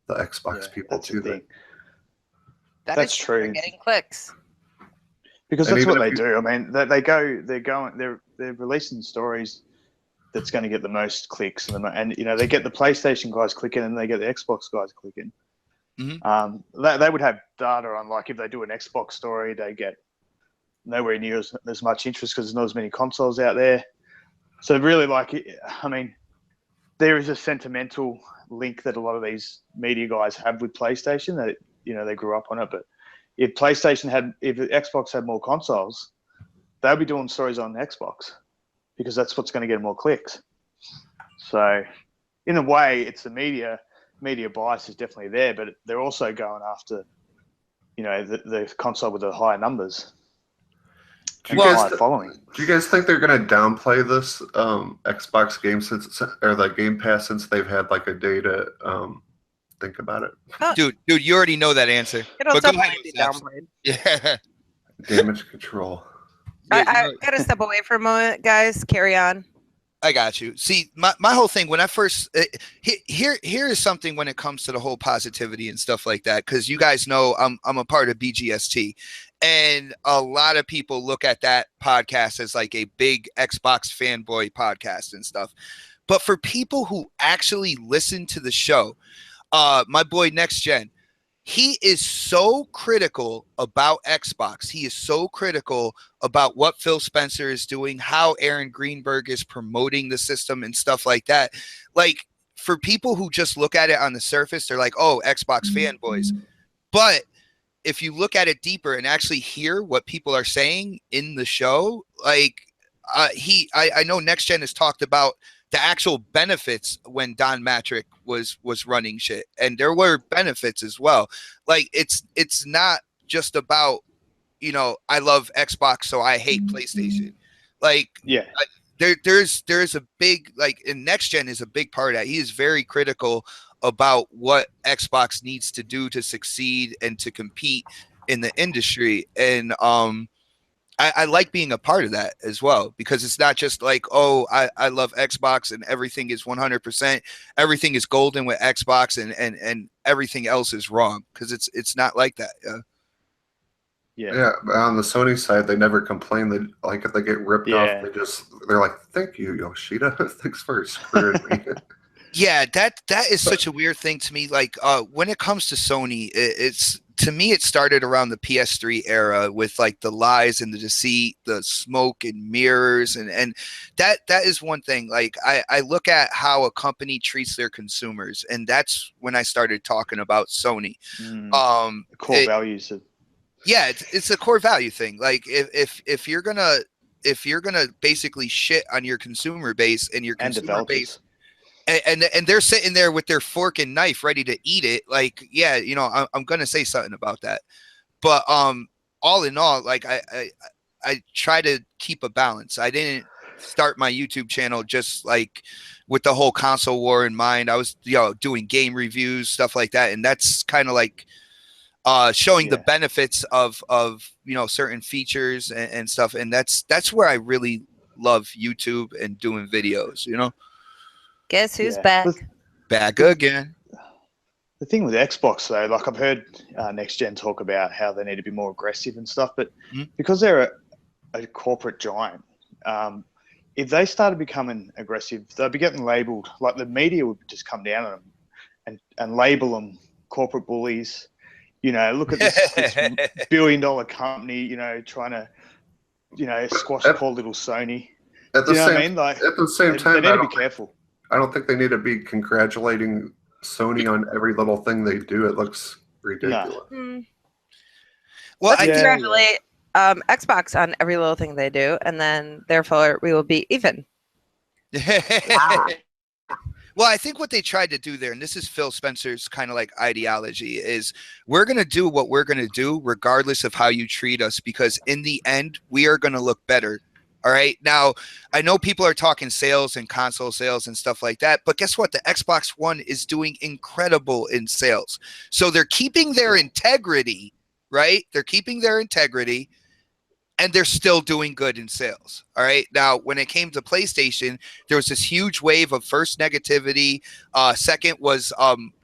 the Xbox people that's the too. thing. That That's is true. They're true. getting clicks. Because And that's what even they if do. I mean, they're releasing stories that's going to get the most clicks, and you know, they get the PlayStation guys clicking, and they get the Xbox guys clicking. They would have data on, like, if they do an Xbox story, they get nowhere near as much interest because there's not as many consoles out there. So really, like, I mean, there is a sentimental link that a lot of these media guys have with PlayStation that, you know, they grew up on it. But if Xbox had more consoles, they'll be doing stories on Xbox because that's what's going to get more clicks. So in a way, it's the media bias is definitely there, but they're also going after, you know, the console with the higher numbers. Do and you the guys higher following. Do you guys think they're going to downplay this Xbox game or the Game Pass since they've had like a day to think about it? Dude, you already know that answer. It'll But go definitely ahead, be Saps. downplayed. Yeah. Damage control. I gotta step away for a moment, guys. Carry on. I got you. See, my whole thing when I first here is something when it comes to the whole positivity and stuff like that, because you guys know I'm a part of BGST, and a lot of people look at that podcast as like a big Xbox fanboy podcast and stuff. But for people who actually listen to the show, my boy Next Gen, he is so critical about Xbox. He is so critical about what Phil Spencer is doing, how Aaron Greenberg is promoting the system and stuff like that. Like, for people who just look at it on the surface, they're like, oh, Xbox fanboys. But if you look at it deeper and actually hear what people are saying in the show, like, I know Next Gen has talked about the actual benefits when Don Matrick was running shit, and there were benefits as well. Like, it's not just about, you know, I love Xbox so I hate PlayStation. Like, Yeah. There's a big, like, and Next Gen is a big part of that. He is very critical about what Xbox needs to do to succeed and to compete in the industry. And I like being a part of that as well, because it's not just like, oh, I love Xbox and everything is 100%. Everything is golden with Xbox and everything else is wrong, because it's not like that. Yeah, but on the Sony side, they never complain that, like, if they get ripped off, they're like, thank you, Yoshida. Thanks for screwing me. Yeah, that is such a weird thing to me. Like, when it comes to Sony, to me, it started around the PS3 era with, like, the lies and the deceit, the smoke and mirrors. And that is one thing. Like, I look at how a company treats their consumers, and that's when I started talking about Sony. Core values. Yeah, it's a core value thing. Like, if you're gonna basically shit on your consumer base and your consumer base, and they're sitting there with their fork and knife ready to eat it, like, yeah, you know, I'm gonna say something about that. But all in all, like, I try to keep a balance. I didn't start my YouTube channel just like with the whole console war in mind. I was, you know, doing game reviews, stuff like that, and that's kind of like showing the benefits of you know, certain features and stuff. And that's where I really love YouTube and doing videos, you know. Guess who's back? Back again. The thing with Xbox, though, like, I've heard Next Gen talk about how they need to be more aggressive and stuff, but because they're a corporate giant, if they started becoming aggressive, they'd be getting labeled, like, the media would just come down on them and label them corporate bullies. You know, look at this billion-dollar company, you know, trying to, you know, squash poor little Sony. At the you know same, what I mean? Like, at the same time, they need to be careful. I don't think they need to be congratulating Sony on every little thing they do. It looks ridiculous. Well, Let's congratulate Xbox on every little thing they do, and then therefore we will be even. Well, I think what they tried to do there, and this is Phil Spencer's kind of like ideology, is we're going to do what we're going to do regardless of how you treat us, because in the end, we are going to look better. All right. Now, I know people are talking sales and console sales and stuff like that, but guess what? The Xbox One is doing incredible in sales. So they're keeping their integrity, right? They're keeping their integrity, and they're still doing good in sales. All right. Now, when it came to PlayStation, there was this huge wave of first negativity. Second was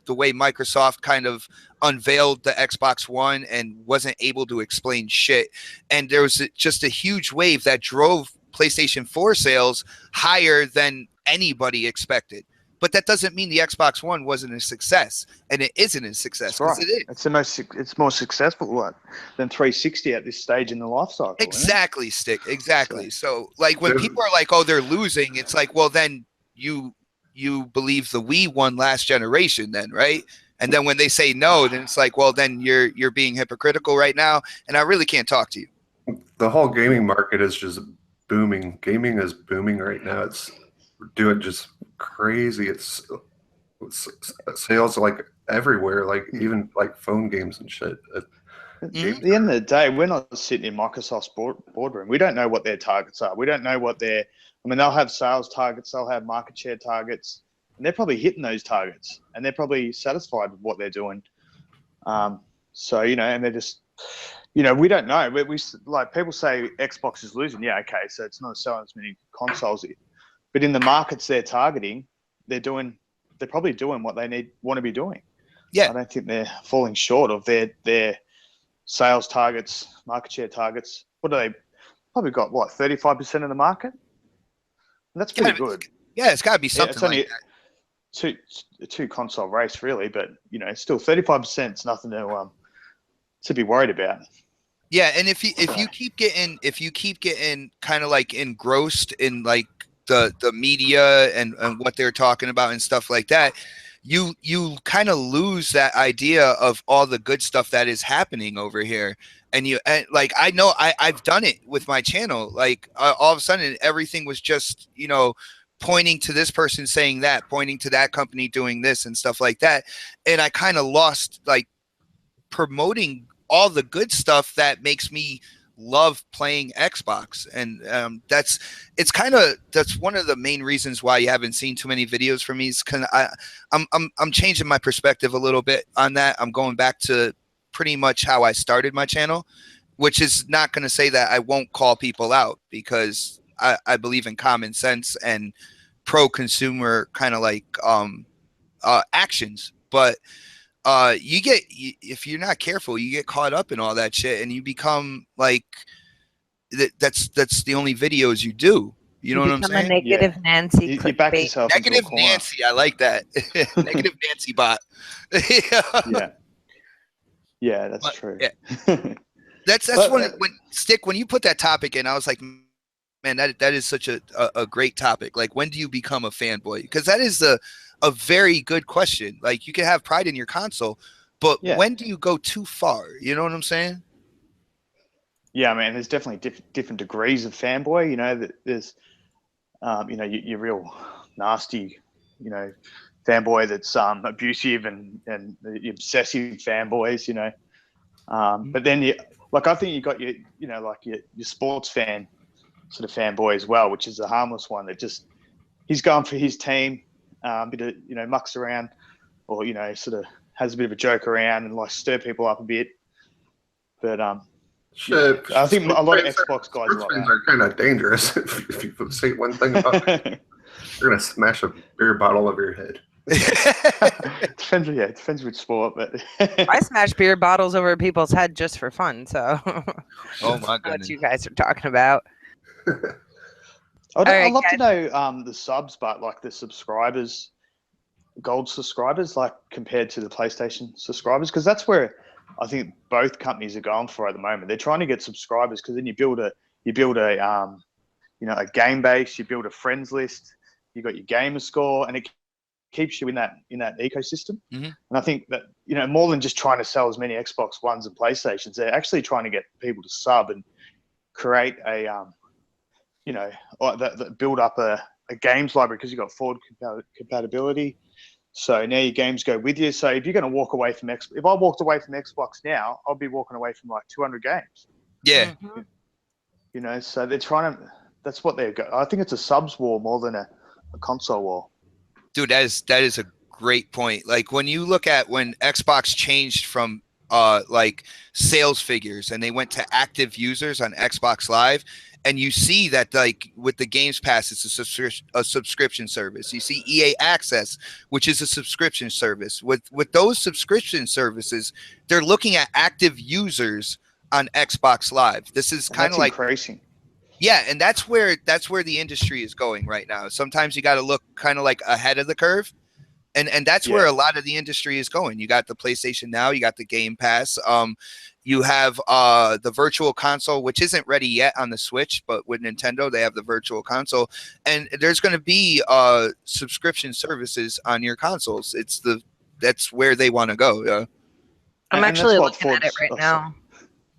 the way Microsoft kind of unveiled the Xbox One and wasn't able to explain shit. And there was just a huge wave that drove PlayStation 4 sales higher than anybody expected. But that doesn't mean the Xbox One wasn't a success, and it isn't a success. That's right. It is. It's more successful than 360 at this stage in the life cycle. Exactly, Stick. Exactly. So like when people are like, "Oh, they're losing," it's like, well, then you believe the Wii won last generation, then, right? And then when they say no, then it's like, well, then you're being hypocritical right now, and I really can't talk to you. The whole gaming market is just booming. Gaming is booming right now. It's doing just crazy. It's sales like everywhere, like even like phone games and shit. At the end of the day, we're not sitting in Microsoft's boardroom. We don't know what their targets are. We don't know what their, I mean, they'll have sales targets, they'll have market share targets, and they're probably hitting those targets, and they're probably satisfied with what they're doing. So, you know, and they're just, you know, we don't know. We like, people say Xbox is losing. Yeah, okay, so it's not selling as many consoles. But in the markets they're targeting, they're probably doing what they want to be doing. Yeah. I don't think they're falling short of their sales targets, market share targets. What do they probably got? What, 35% of the market? And that's pretty good. Yeah, it's got to be something it's only like that. Two console race, really, but you know, still 35% is nothing to be worried about. Yeah, and if you keep getting kind of like engrossed in like the media and what they're talking about and stuff like that, you kind of lose that idea of all the good stuff that is happening over here. And like, I know I've done it with my channel. Like all of a sudden everything was just, you know, pointing to this person saying that, pointing to that company doing this and stuff like that. And I kind of lost like promoting all the good stuff that makes me love playing Xbox. And that's one of the main reasons why you haven't seen too many videos from me, is because I'm changing my perspective a little bit on that. I'm going back to pretty much how I started my channel, which is not going to say that I won't call people out, because I believe in common sense and pro-consumer kind of like actions. But if you're not careful, you get caught up in all that shit, and you become like that's the only videos you do. You know what I'm saying? A negative Nancy. You back yourself into a Negative corner. Nancy. I like that. Negative Nancy bot. Yeah, that's true. Yeah. That's when you put that topic in, I was like, man, that is such a great topic. Like, when do you become a fanboy? Because that is a very good question. Like, you can have pride in your console, but when do you go too far? You know what I'm saying? Yeah, man, there's definitely different degrees of fanboy. You know, there's, you know, your real nasty, you know, fanboy that's abusive and the obsessive fanboys, you know. But then I think you got your sports fan sort of fanboy as well, which is the harmless one that just, he's going for his team, bit of, you know, mucks around, or, you know, sort of has a bit of a joke around and like stir people up a bit. But I think a lot of Xbox guys are kind of dangerous. If you say one thing about it, you're gonna smash a beer bottle over your head. Depends which sport, but I smash beer bottles over people's head just for fun. So, oh my goodness, what you guys are talking about? I'd love to know the subs, but like the subscribers, gold subscribers, like compared to the PlayStation subscribers, because that's where I think both companies are going for at the moment. They're trying to get subscribers, because then you build a you know, a game base, you build a friends list, you got your gamer score, and it keeps you in that ecosystem. Mm-hmm. And I think that, you know, more than just trying to sell as many Xbox Ones and PlayStations, they're actually trying to get people to sub and create a you know, build up a games library, because you've got forward compatibility. So now your games go with you. So if you're going to walk away from if I walked away from Xbox now, I'll be walking away from like 200 games. Yeah. Mm-hmm. You know, so they're trying to, that's what they're going. I think it's a subs war more than a console war. Dude, that is a great point. Like, when you look at when Xbox changed from like sales figures and they went to active users on Xbox Live, and you see that like with the Games Pass, it's a subscription service. You see EA Access, which is a subscription service. With those subscription services, they're looking at active users on Xbox Live. This is kind of like increasing. yeah, and that's where the industry is going right now. Sometimes you got to look kind of like ahead of the curve. And that's where a lot of the industry is going. You got the PlayStation Now, you got the Game Pass. You have the Virtual Console, which isn't ready yet on the Switch, but with Nintendo, they have the Virtual Console. And there's going to be subscription services on your consoles. That's where they want to go. I'm actually looking at it right now.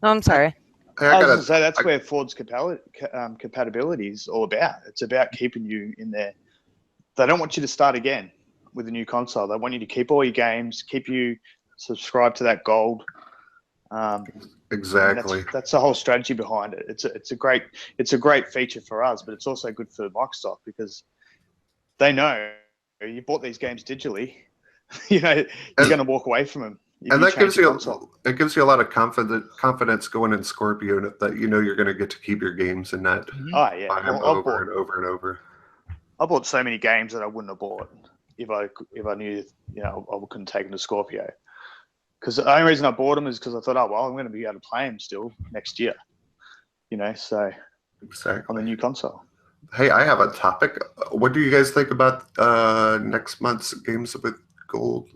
No, I'm sorry. I was going to say that's where Ford's compatibility is all about. It's about keeping you in there. They don't want you to start again with a new console. They want you to keep all your games, keep you subscribed to that gold. Exactly. That's the whole strategy behind it. It's a great feature for us, but it's also good for Microsoft because they know you bought these games digitally. You're going to walk away from them. And that gives you a lot of confidence going in Scorpio that you're going to get to keep your games and not buy them over and over and over. I bought so many games that I wouldn't have bought if I knew I couldn't take them to Scorpio. Because the only reason I bought them is because I thought, I'm going to be able to play them still next year. So exactly on the new console. Hey, I have a topic. What do you guys think about next month's Games with Gold?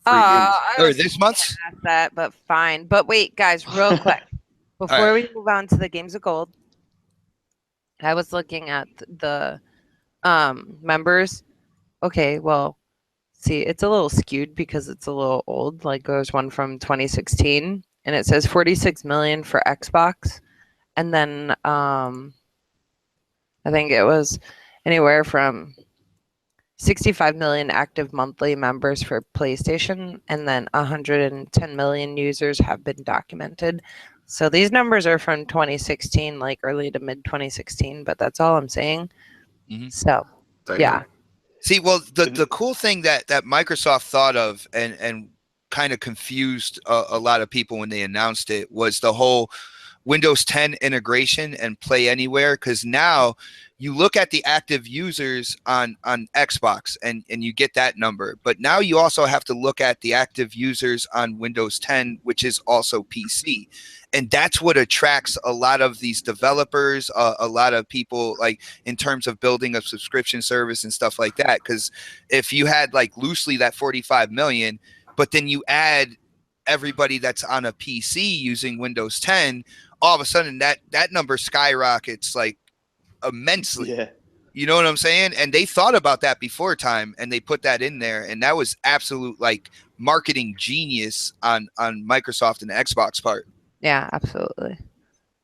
Or this month's? That, but fine. But wait, guys, real quick. Before we move on to the Games of Gold, I was looking at the members. Okay, well, see, it's a little skewed because it's a little old. Like there's one from 2016, and it says 46 million for Xbox, and then I think it was anywhere from 65 million active monthly members for PlayStation, and then 110 million users have been documented. So these numbers are from 2016, like early to mid 2016, but that's all I'm saying. Mm-hmm. So, yeah. See, well, the cool thing that Microsoft thought of and kind of confused a lot of people when they announced it was the whole Windows 10 integration and Play Anywhere, because now you look at the active users on Xbox and you get that number. But now you also have to look at the active users on Windows 10, which is also PC. And that's what attracts a lot of these developers, a lot of people, like in terms of building a subscription service and stuff like that. Because if you had like loosely that 45 million, but then you add everybody that's on a PC using Windows 10, all of a sudden that number skyrockets like immensely. Yeah. You know what I'm saying? And they thought about that before time and they put that in there, and that was absolute like marketing genius on Microsoft and the Xbox part. Yeah, absolutely.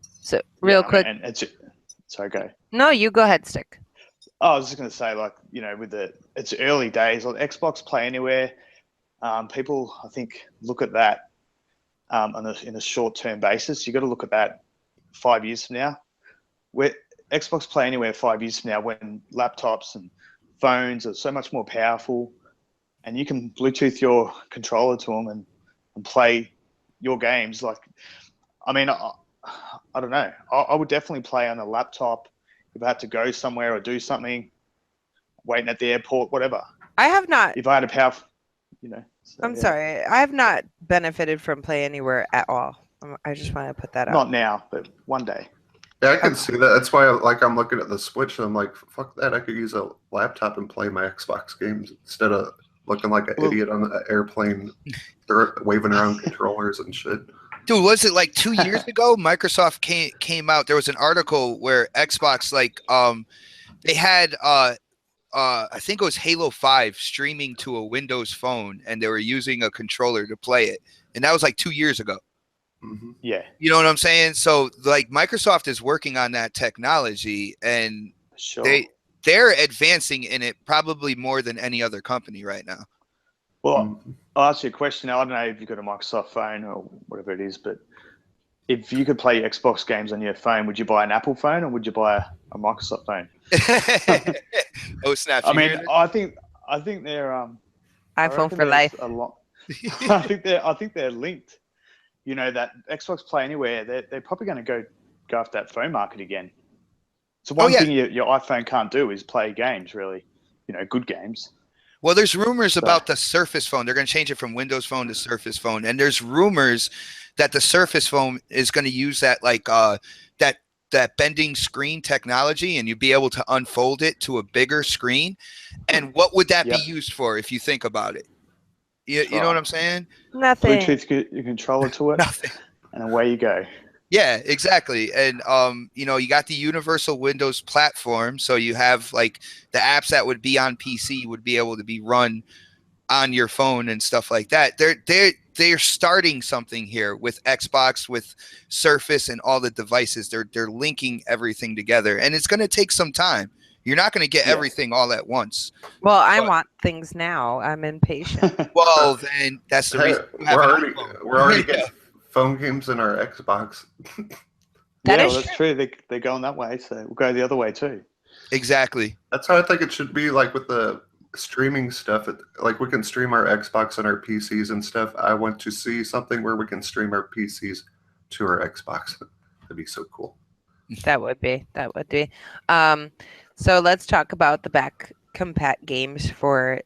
So real quick. And sorry, go. No, you go ahead, Stick. I was just going to say, like, it's early days on Xbox Play Anywhere. People, I think, look at that in a short-term basis. You got to look at that 5 years from now. Where Xbox Play Anywhere 5 years from now, when laptops and phones are so much more powerful, and you can Bluetooth your controller to them and play your games. Like, I mean, I don't know. I would definitely play on a laptop if I had to go somewhere or do something, waiting at the airport, whatever. I have not. If I had a power, So, I'm sorry. I have not benefited from Play Anywhere at all. I just want to put that out. Not now, but one day. Yeah, I can see that. That's why I'm looking at the Switch and I'm like, fuck that. I could use a laptop and play my Xbox games instead of looking like an idiot on the airplane waving around controllers and shit. Dude, was it like 2 years ago? Microsoft came out. There was an article where Xbox, they had, I think it was Halo 5 streaming to a Windows phone, and they were using a controller to play it. And that was like 2 years ago. Mm-hmm. Yeah. You know what I'm saying? So, like, Microsoft is working on that technology, and Sure. they're advancing in it probably more than any other company right now. Well, I'll ask you a question. I don't know if you've got a Microsoft phone or whatever it is, but if you could play Xbox games on your phone, would you buy an Apple phone or would you buy a Microsoft phone? Oh, snap. I mean, I think they're iPhone for life. I think they're linked. That Xbox Play Anywhere, they're probably going to go after that phone market again. So Oh, one yeah. thing your iPhone can't do is play games, really. Good games. Well, there's rumors about the Surface phone. They're going to change it from Windows Phone to Surface Phone, and there's rumors that the Surface phone is going to use that that bending screen technology, and you'd be able to unfold it to a bigger screen. And what would that Yep. be used for if you think about it? You know right. what I'm saying? Nothing. Bluetooth your controller to it, Nothing. and away you go. Yeah, exactly. And you got the universal Windows platform, so you have like the apps that would be on PC would be able to be run on your phone and stuff like that. They're starting something here with Xbox, with Surface, and all the devices. They're linking everything together, and it's going to take some time. You're not going to get Yeah. everything all at once. Well, I But- want things now. I'm impatient. Well, then that's the Hey, reason you have we're an already iPhone. we're already Yeah. getting phone games in our Xbox. That yeah, is well, that's true. They're going that way, so we'll go the other way too. Exactly. That's how I think it should be. Like with the streaming stuff, like we can stream our Xbox and our PCs and stuff. I want to see something where we can stream our PCs to our Xbox. That'd be so cool. That would be. So let's talk about the back compat games for.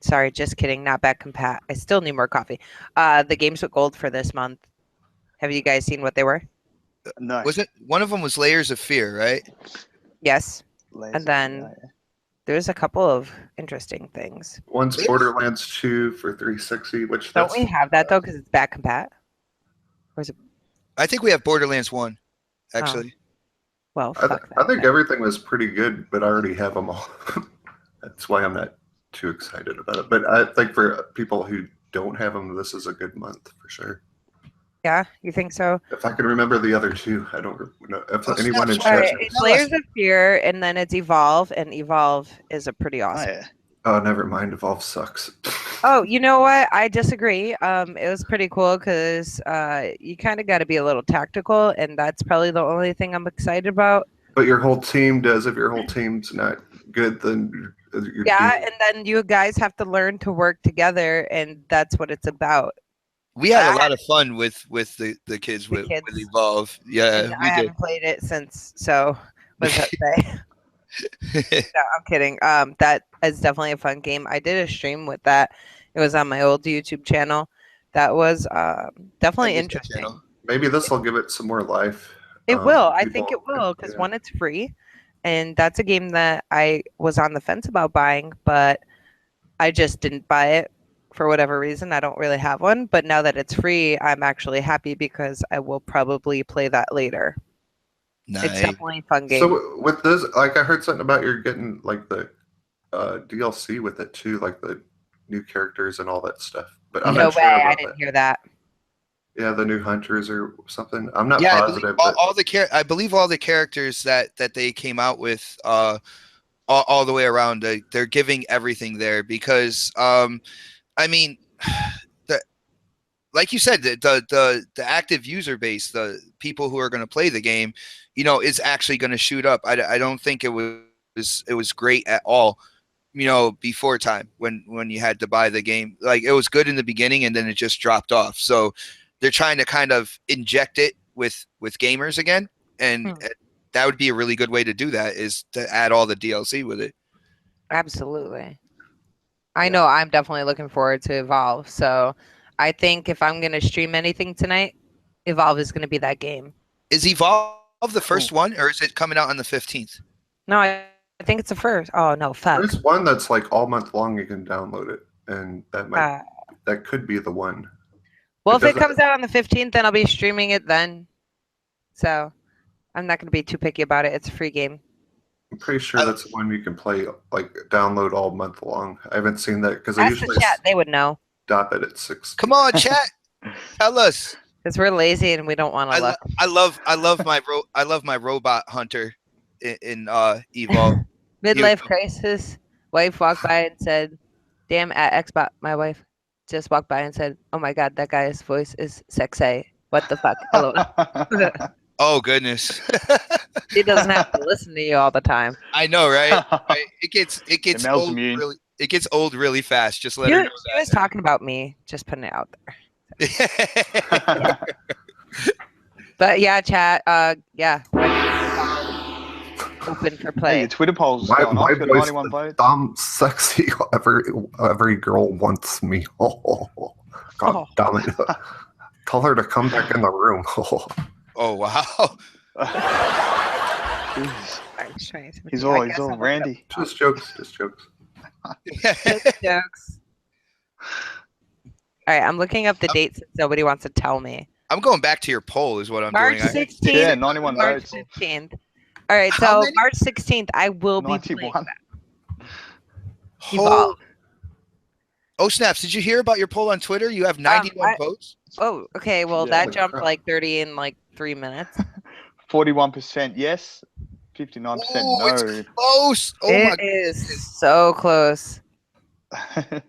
Sorry, just kidding. Not back compat. I still need more coffee. The games with gold for this month. Have you guys seen what they were? No. Was it one of them was Layers of Fear, right? Yes. Laser, then- yeah. There's a couple of interesting things. One's Yes. Borderlands 2 for 360, which Don't that's we have that though? Because it's back compat. Or is it? I think we have Borderlands 1, actually. Well, I, fuck I that think then. everything was pretty good, but I already have them all. That's why I'm not too excited about it. But I think for people who don't have them, this is a good month for sure. Yeah, you think so? If I can remember the other two, I don't know. If Oh, anyone in Snapshot. All chat, right, Sure. it's Layers of Fear, and then it's Evolve, and Evolve is a pretty Oh, awesome. yeah. oh, never mind. Evolve sucks. Oh, you know what? I disagree. It was pretty cool because you kind of got to be a little tactical, and that's probably the only thing I'm excited about. But your whole team does. If your whole team's not good, then you're Yeah, doomed. and then you guys have to learn to work together, and that's what it's about. We had a lot of fun with the kids with kids. Evolve. Yeah, And I we did. haven't played it since, so what does that say? No, I'm kidding. That is definitely a fun game. I did a stream with that. It was on my old YouTube channel. That was definitely I missed the interesting. channel. Maybe this will give it some more life. It will. I think people- it will because yeah. one, it's free, and that's a game that I was on the fence about buying, but I just didn't buy it for whatever reason. I don't really have one, but now that it's free, I'm actually happy because I will probably play that later. It's Nice. definitely a fun game. So with this, like I heard something about you're getting like the DLC with it too, like the new characters and all that stuff. But I'm no not way, sure I about didn't that. hear that. Yeah, the new hunters or something. I'm not Yeah, positive. I believe all the characters that they came out with all the way around, they're giving everything there because I mean, like you said, the active user base, the people who are going to play the game, is actually going to shoot up. I don't think it was great at all, before time when you had to buy the game. Like it was good in the beginning and then it just dropped off. So they're trying to kind of inject it with gamers again, and that would be a really good way to do that, is to add all the DLC with it. Absolutely. I know I'm definitely looking forward to Evolve. So I think if I'm going to stream anything tonight, Evolve is going to be that game. Is Evolve the first one, or is it coming out on the 15th? No, I think it's the first. Oh, no, fuck. There's one that's like all month long. You can download it, and that could be the one. Well, It if it doesn't- comes out on the 15th, then I'll be streaming it then. So I'm not going to be too picky about it. It's a free game. I'm pretty sure that's the one you can play, like download all month long. I haven't seen that because I Ask the usually chat. They would know. stop it at 6. Come on, chat, tell us. Because we're lazy and we don't want to look. I love my robot hunter in Evolve. Midlife crisis. Wife walked by and said, "Damn, at Xbox." My wife just walked by and said, "Oh my God, that guy's voice is sexy. What the fuck?" Hello. Oh goodness, She doesn't have to listen to you all the time. I know, right? Right? It gets Mel's old immune. really. It gets old really fast. Just let She her know was talking about me. Just putting it out there. that. But yeah, chat. Yeah. Open for Hey, play. your Twitter polls My, going my off. Got voice 91 is votes. dumb, sexy. Every girl wants me. Oh, God Oh. damn it. Tell her to come back in the room. Oh wow. Jesus. I'm just trying to- He's I all guess I'm randy. Just jokes. Just jokes. Just jokes. All right, I'm looking up the dates since nobody wants to tell me. I'm going back to your poll is what I'm March doing. 16th. Yeah, 91 March votes. 15th. All right, How so many? March 16th, I will be playing 91. that. Oh, oh snaps! Did you hear about your poll on Twitter? You have 91 votes. Oh, okay. Well, Yeah. that Holy jumped crap. like 30 in like 3 minutes. 41% yes, 59% Ooh, it's no. close. Oh my It is so close.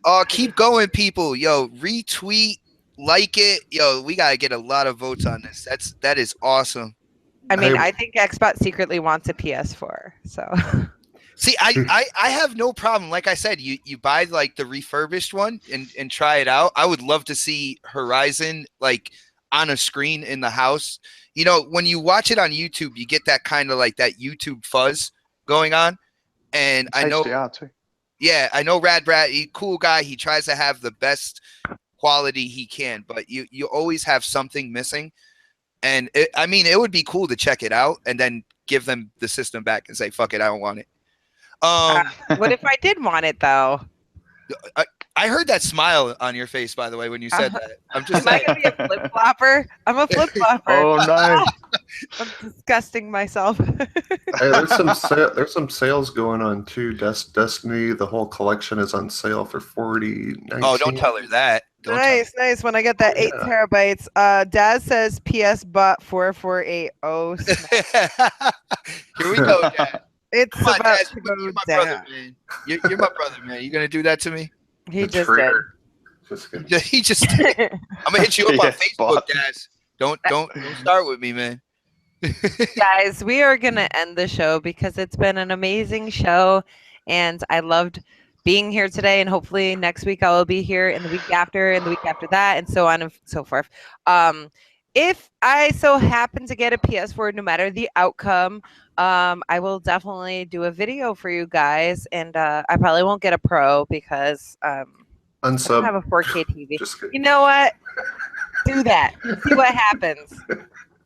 Oh, keep going, people. Yo, retweet, like it. Yo, we gotta get a lot of votes on this. That is awesome. I mean, Hey. I think Xbox secretly wants a PS4. So See, I have no problem. Like I said, you buy like the refurbished one and try it out. I would love to see Horizon like on a screen in the house. You know, when you watch it on YouTube, you get that kind of like that YouTube fuzz going on. And I know, HDR too. yeah, I know Rad Brat, he cool guy. He tries to have the best quality he can, but you always have something missing. And I mean, it would be cool to check it out and then give them the system back and say, "Fuck it, I don't want it." what if I did want it though? I heard that smile on your face, by the way, when you said that. I'm just Am I saying. gonna be a flip flopper? I'm a flip flopper. Oh no. I'm disgusting myself. Hey, there's some sales going on too. Destiny, the whole collection is on sale for $40.19. Oh, don't tell her that. Don't tell Nice, nice. When I get that 8 Yeah. terabytes, Daz says PS bot 4480. her. Here we go, Dad. It's Come on, about Dad. to go You're my down. brother, man. You're my brother, man. You gonna do that to me? He The just trigger. Just kidding. He just. I'm did. gonna hit you up on Yes, Facebook, bot. Daz. Don't start with me, man. Guys, we are gonna end the show because it's been an amazing show, and I loved being here today. And hopefully next week I will be here, and the week after, and the week after that, and so on and so forth. If I so happen to get a PS4, no matter the outcome, I will definitely do a video for you guys, and I probably won't get a Pro because I don't have Unsub. a 4K TV. Just kidding. You know what? Do that. See what happens.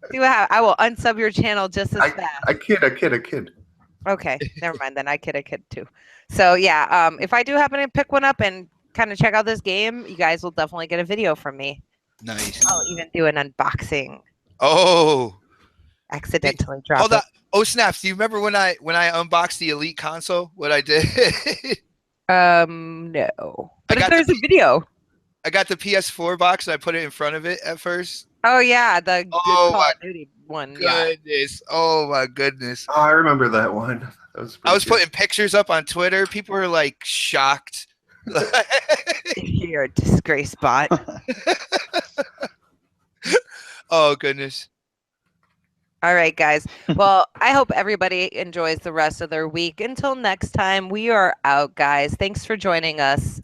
See what happens. I will unsub your channel just as fast. I kid. Okay, never mind then. I kid too. So yeah, if I do happen to pick one up and kind of check out this game, you guys will definitely get a video from me. Nice. I'll even do an unboxing. Oh, Accidentally drop hold it. on. Oh snaps! Do you remember when I unboxed the Elite console? What I did? No. But got there's the a video. I got the PS4 box and I put it in front of it at first. Oh yeah, the Oh, Call my of Duty one. Yeah. Goodness! Oh my goodness! Oh, I remember that one. That was I was pretty putting pictures up on Twitter. People were like shocked. You're a disgrace bot. Oh goodness! All right, guys. Well, I hope everybody enjoys the rest of their week. Until next time, we are out, guys. Thanks for joining us.